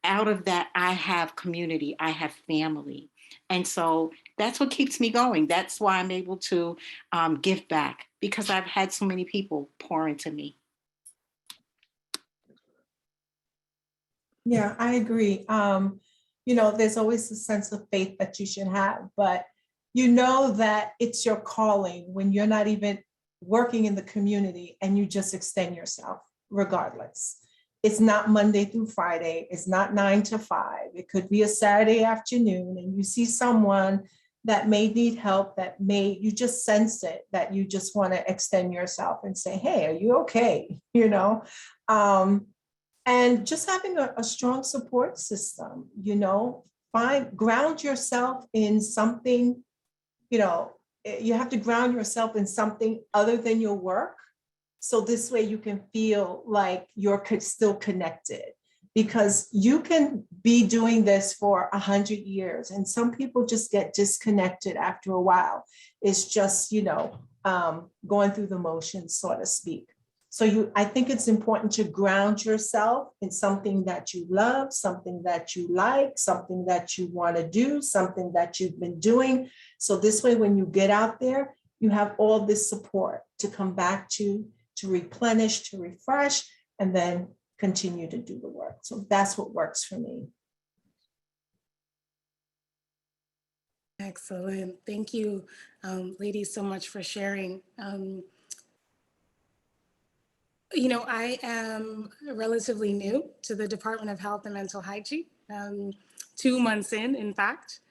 Out of that, I have community, I have family. And so that's what keeps me going. That's why I'm able to give back, because I've had so many people pour into me. Yeah, I agree. There's always a sense of faith that you should have, but you know that it's your calling when you're not even working in the community and you just extend yourself regardless. It's not Monday through Friday. It's not 9 to 5. It could be a Saturday afternoon and you see someone that may need help, you just sense it, that you just want to extend yourself and say, hey, are you okay? And just having a strong support system, ground yourself in something, you have to ground yourself in something other than your work. So this way you can feel like you're still connected, because you can be doing this for 100 years and some people just get disconnected after a while. It's just, going through the motions, so to speak. So I think it's important to ground yourself in something that you love, something that you like, something that you want to do, something that you've been doing. So this way, when you get out there, you have all this support to come back to replenish, to refresh, and then continue to do the work. So that's what works for me. Excellent. Thank you, ladies, so much for sharing. I am relatively new to the Department of Health and Mental Hygiene, 2 months in fact,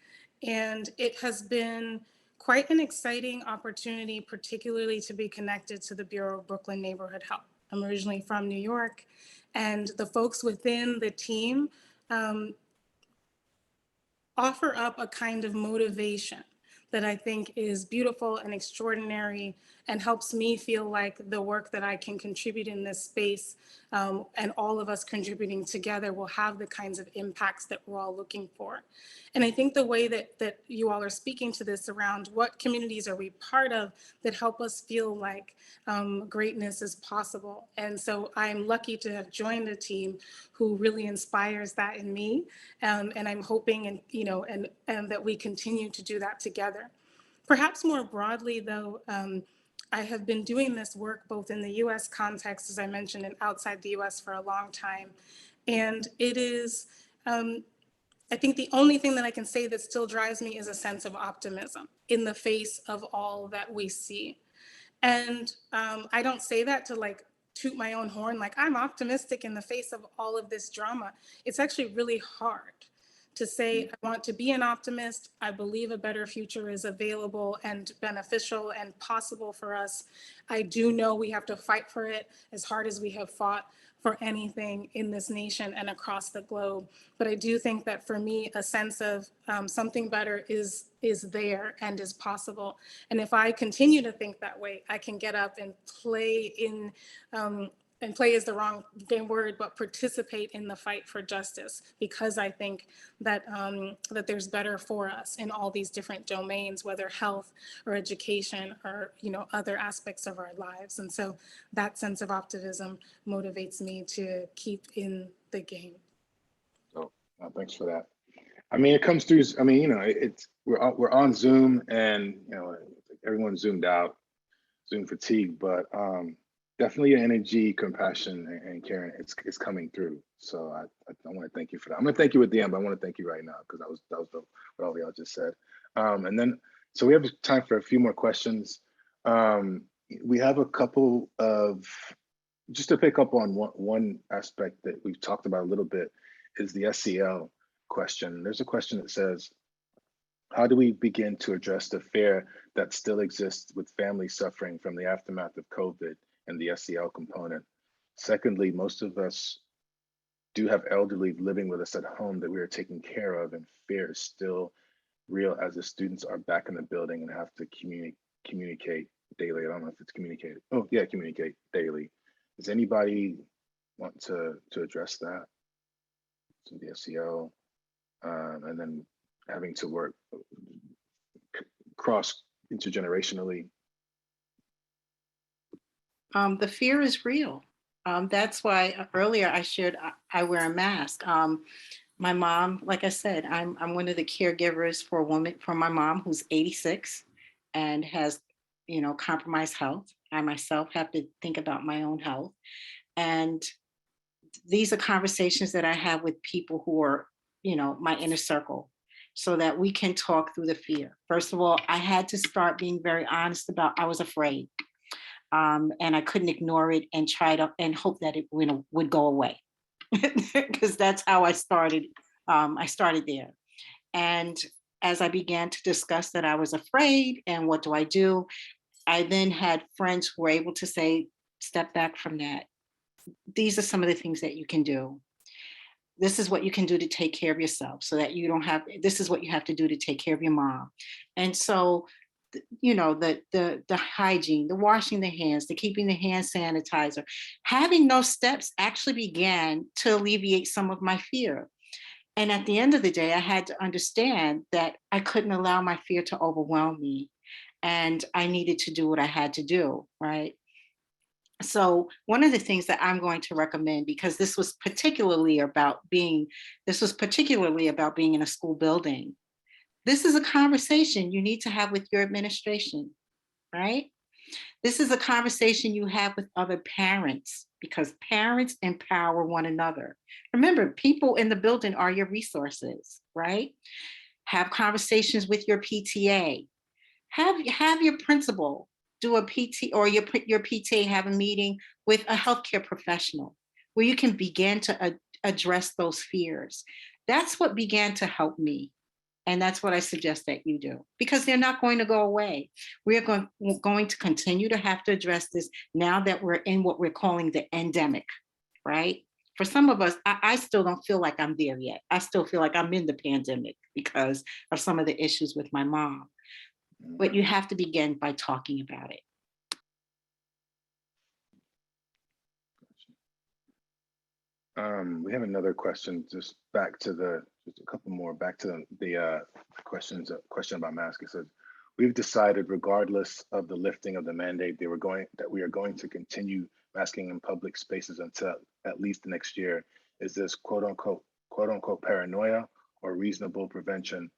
and it has been quite an exciting opportunity, particularly to be connected to the Bureau of Brooklyn Neighborhood Health. I'm originally from New York, and the folks within the team offer up a kind of motivation that I think is beautiful and extraordinary and helps me feel like the work that I can contribute in this space and all of us contributing together will have the kinds of impacts that we're all looking for. And I think the way that you all are speaking to this around what communities are we part of that help us feel like greatness is possible. And so I'm lucky to have joined a team who really inspires that in me. And I'm hoping and that we continue to do that together. Perhaps more broadly, though, I have been doing this work both in the US context, as I mentioned, and outside the US for a long time. And it is, I think the only thing that I can say that still drives me is a sense of optimism in the face of all that we see. And I don't say that to toot my own horn, like I'm optimistic in the face of all of this drama. It's actually really hard to say, I want to be an optimist. I believe a better future is available and beneficial and possible for us. I do know we have to fight for it as hard as we have fought for anything in this nation and across the globe. But I do think that for me, a sense of something better is there and is possible. And if I continue to think that way, I can get up and play in, and play is the wrong word, but participate in the fight for justice, because I think that that there's better for us in all these different domains, whether health or education or other aspects of our lives. And so that sense of optimism motivates me to keep in the game. So thanks for that. I mean, it comes through. I mean, we're on Zoom, and everyone's zoomed out, Zoom fatigue, but definitely your energy, compassion, and caring, it's coming through. So I want to thank you for that. I'm going to thank you at the end, but I want to thank you right now because that was what all y'all just said. And then, so we have time for a few more questions. We have a couple of, just to pick up on one aspect that we've talked about a little bit, is the SEL question. There's a question that says, how do we begin to address the fear that still exists with families suffering from the aftermath of COVID and the SEL component? Secondly, most of us do have elderly living with us at home that we are taking care of, and fear is still real as the students are back in the building and have to communicate daily. I don't know if it's communicate. Oh yeah, communicate daily. Does anybody want to address that? So the SEO, and then having to work cross intergenerationally. The fear is real. That's why earlier I shared I wear a mask. My mom, like I said, I'm one of the caregivers for a woman, for my mom who's 86 and has, compromised health. I myself have to think about my own health. And these are conversations that I have with people who are, my inner circle, so that we can talk through the fear. First of all, I had to start being very honest about I was afraid. And I couldn't ignore it and try to and hope that it would go away, because that's how I started. I started there, and as I began to discuss that I was afraid and what do I do, I then had friends who were able to say, step back from that. These are some of the things that you can do. This is what you can do to take care of yourself, so that you don't have. This is what you have to do to take care of your mom, and so the hygiene, the washing the hands, the keeping the hand sanitizer, having those steps actually began to alleviate some of my fear. And at the end of the day, I had to understand that I couldn't allow my fear to overwhelm me, and I needed to do what I had to do, right? So one of the things that I'm going to recommend, because this was particularly about being in a school building, this is a conversation you need to have with your administration, right? This is a conversation you have with other parents, because parents empower one another. Remember, people in the building are your resources, right? Have conversations with your PTA. Have your principal do a PT, or your PTA have a meeting with a healthcare professional where you can begin to address those fears. That's what began to help me. And that's what I suggest that you do, because they're not going to go away. We're going to continue to have to address this now that we're in what we're calling the endemic, right? For some of us, I still don't feel like I'm there yet. I still feel like I'm in the pandemic because of some of the issues with my mom. But you have to begin by talking about it. We have another question, just a couple more, back to the question about masks. It says, we've decided, regardless of the lifting of the mandate, that we are going to continue masking in public spaces until at least the next year. Is this quote unquote paranoia or reasonable prevention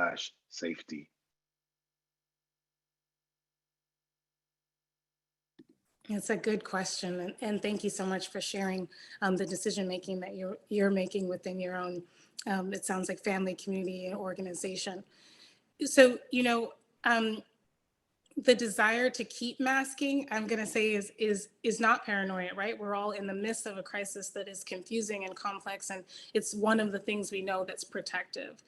/ safety? It's a good question, and thank you so much for sharing the decision making that you're making within your own. It sounds like family, community, and organization. So the desire to keep masking, I'm going to say, is not paranoia, right? We're all in the midst of a crisis that is confusing and complex, and it's one of the things we know that's protective.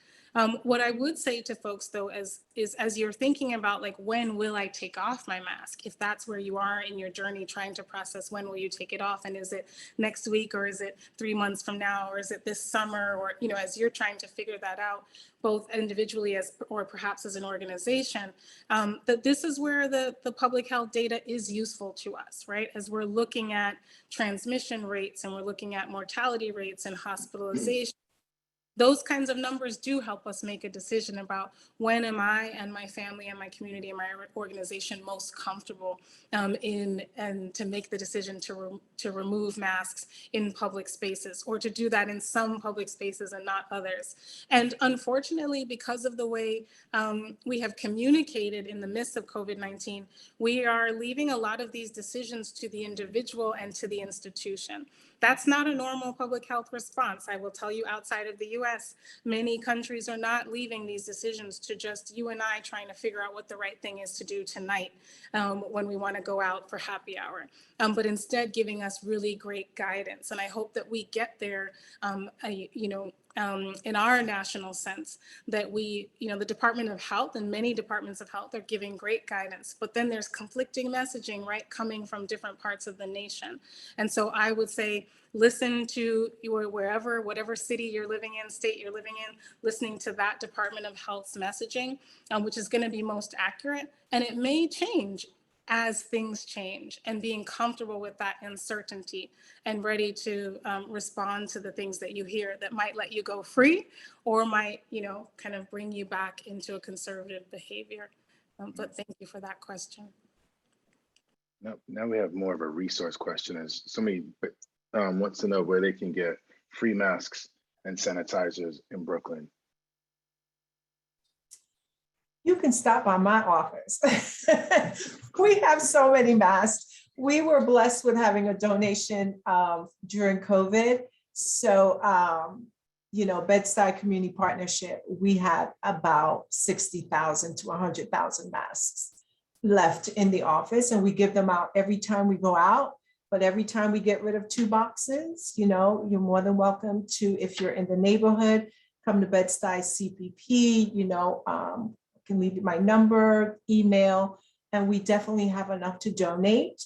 What I would say to folks, though, is as you're thinking about, like, when will I take off my mask? If that's where you are in your journey, trying to process when will you take it off, and is it next week, or is it 3 months from now, or is it this summer, or as you're trying to figure that out, both individually or perhaps as an organization, that this is where the public health data is useful to us, right? As we're looking at transmission rates and we're looking at mortality rates and hospitalization. Those kinds of numbers do help us make a decision about when am I and my family and my community and my organization most comfortable and to make the decision to remove masks in public spaces, or to do that in some public spaces and not others. And unfortunately, because of the way we have communicated in the midst of COVID-19, we are leaving a lot of these decisions to the individual and to the institution. That's not a normal public health response. I will tell you, outside of the US, many countries are not leaving these decisions to just you and I trying to figure out what the right thing is to do tonight when we want to go out for happy hour, but instead giving us really great guidance. And I hope that we get there, in our national sense, that we, the Department of Health and many departments of health are giving great guidance, but then there's conflicting messaging, right, coming from different parts of the nation. And so I would say, listen to whatever city you're living in, state you're living in, listening to that Department of Health's messaging, which is going to be most accurate. And it may change as things change, and being comfortable with that uncertainty and ready to respond to the things that you hear that might let you go free or might, kind of bring you back into a conservative behavior. But thank you for that question. Now we have more of a resource question, as somebody wants to know where they can get free masks and sanitizers in Brooklyn. You can stop by my office. We have so many masks. We were blessed with having a donation during COVID. So, Bed-Stuy Community Partnership, we had about 60,000 to 100,000 masks left in the office, and we give them out every time we go out. But every time we get rid of 2 boxes, you're more than welcome to, if you're in the neighborhood, come to Bed-Stuy CPP, can leave my number, email, and we definitely have enough to donate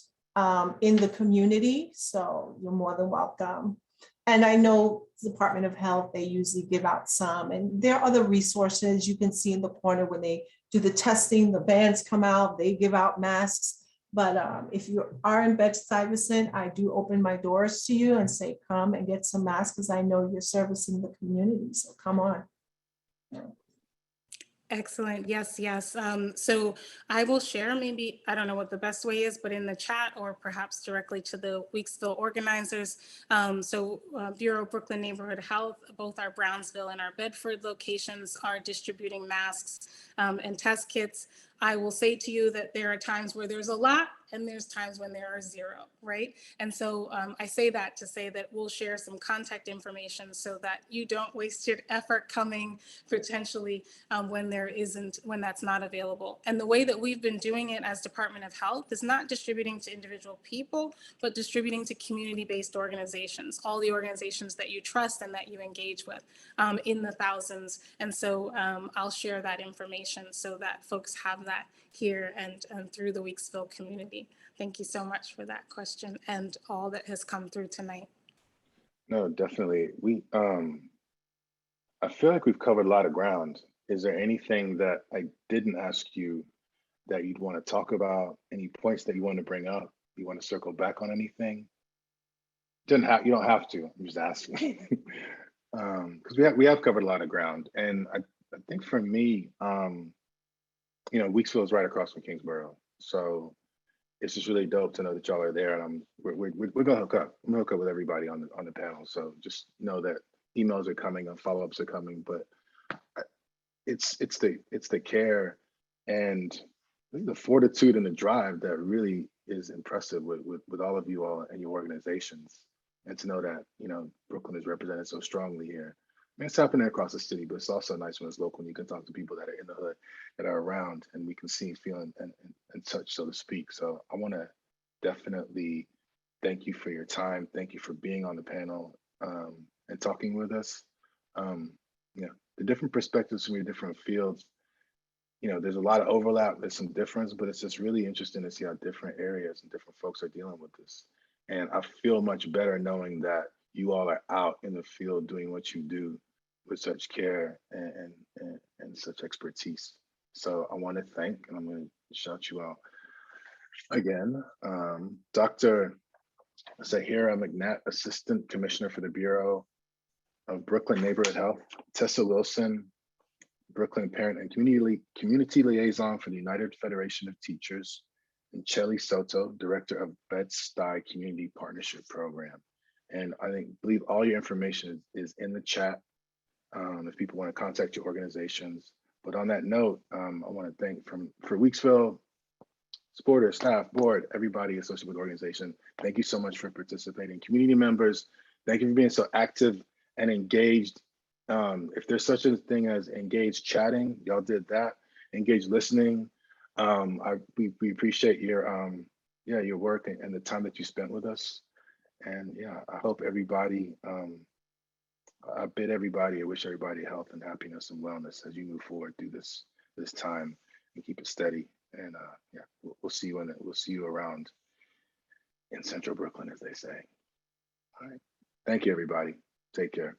in the community. So you're more than welcome. And I know the Department of Health, they usually give out some, and there are other resources you can see in the corner when they do the testing, the vans come out, they give out masks. But if you are in Bed-Stuyvesant, I do open my doors to you and say, come and get some masks, because I know you're servicing the community, so come on. Excellent. Yes, yes. So I will share, maybe, I don't know what the best way is, but in the chat or perhaps directly to the Weeksville organizers. Bureau of Brooklyn Neighborhood Health, both our Brownsville and our Bedford locations are distributing masks and test kits. I will say to you that there are times where there's a lot and there's times when there are 0, right? And so I say that to say that we'll share some contact information so that you don't waste your effort coming potentially when that's not available. And the way that we've been doing it as Department of Health is not distributing to individual people, but distributing to community-based organizations, all the organizations that you trust and that you engage with in the thousands. And so I'll share that information so that folks have that here and through the Weeksville community. Thank you so much for that question and all that has come through tonight. No, definitely. I feel like we've covered a lot of ground. Is there anything that I didn't ask you that you'd want to talk about? Any points that you want to bring up? You want to circle back on anything? You don't have to. I'm just asking. Because we have covered a lot of ground, and I think for me, Weeksville is right across from Kingsborough, so it's just really dope to know that y'all are there, and we're gonna hook up. I'm gonna hook up with everybody on the panel, so just know that emails are coming and follow-ups are coming, but it's the care and the fortitude and the drive that really is impressive with all of you all and your organizations, and to know that Brooklyn is represented so strongly here. I mean, it's happening across the city, but it's also nice when it's local and you can talk to people that are in the hood, that are around, and we can see, feel, and touch, so to speak. So I want to definitely thank you for your time. Thank you for being on the panel and talking with us. The different perspectives from your different fields, there's a lot of overlap, there's some difference, but it's just really interesting to see how different areas and different folks are dealing with this. And I feel much better knowing that you all are out in the field doing what you do with such care and such expertise. So I want to thank, and I'm going to shout you out again, Dr. Zahirah McNatt, Assistant Commissioner for the Bureau of Brooklyn Neighborhood Health, Tesa Wilson, Brooklyn Parent and Community Liaison for the United Federation of Teachers, and Chelli Soto, Director of Bed-Stuy Community Partnership Program. And I believe all your information is in the chat if people want to contact your organizations. But on that note, I want to thank for Weeksville, supporters, staff, board, everybody associated with the organization. Thank you so much for participating. Community members, thank you for being so active and engaged. If there's such a thing as engaged chatting, y'all did that. Engaged listening. We appreciate your work and the time that you spent with us. And yeah, I hope everybody, I wish everybody health and happiness and wellness as you move forward through this time, and keep it steady. And we'll see you around in Central Brooklyn, as they say. All right. Thank you, everybody. Take care.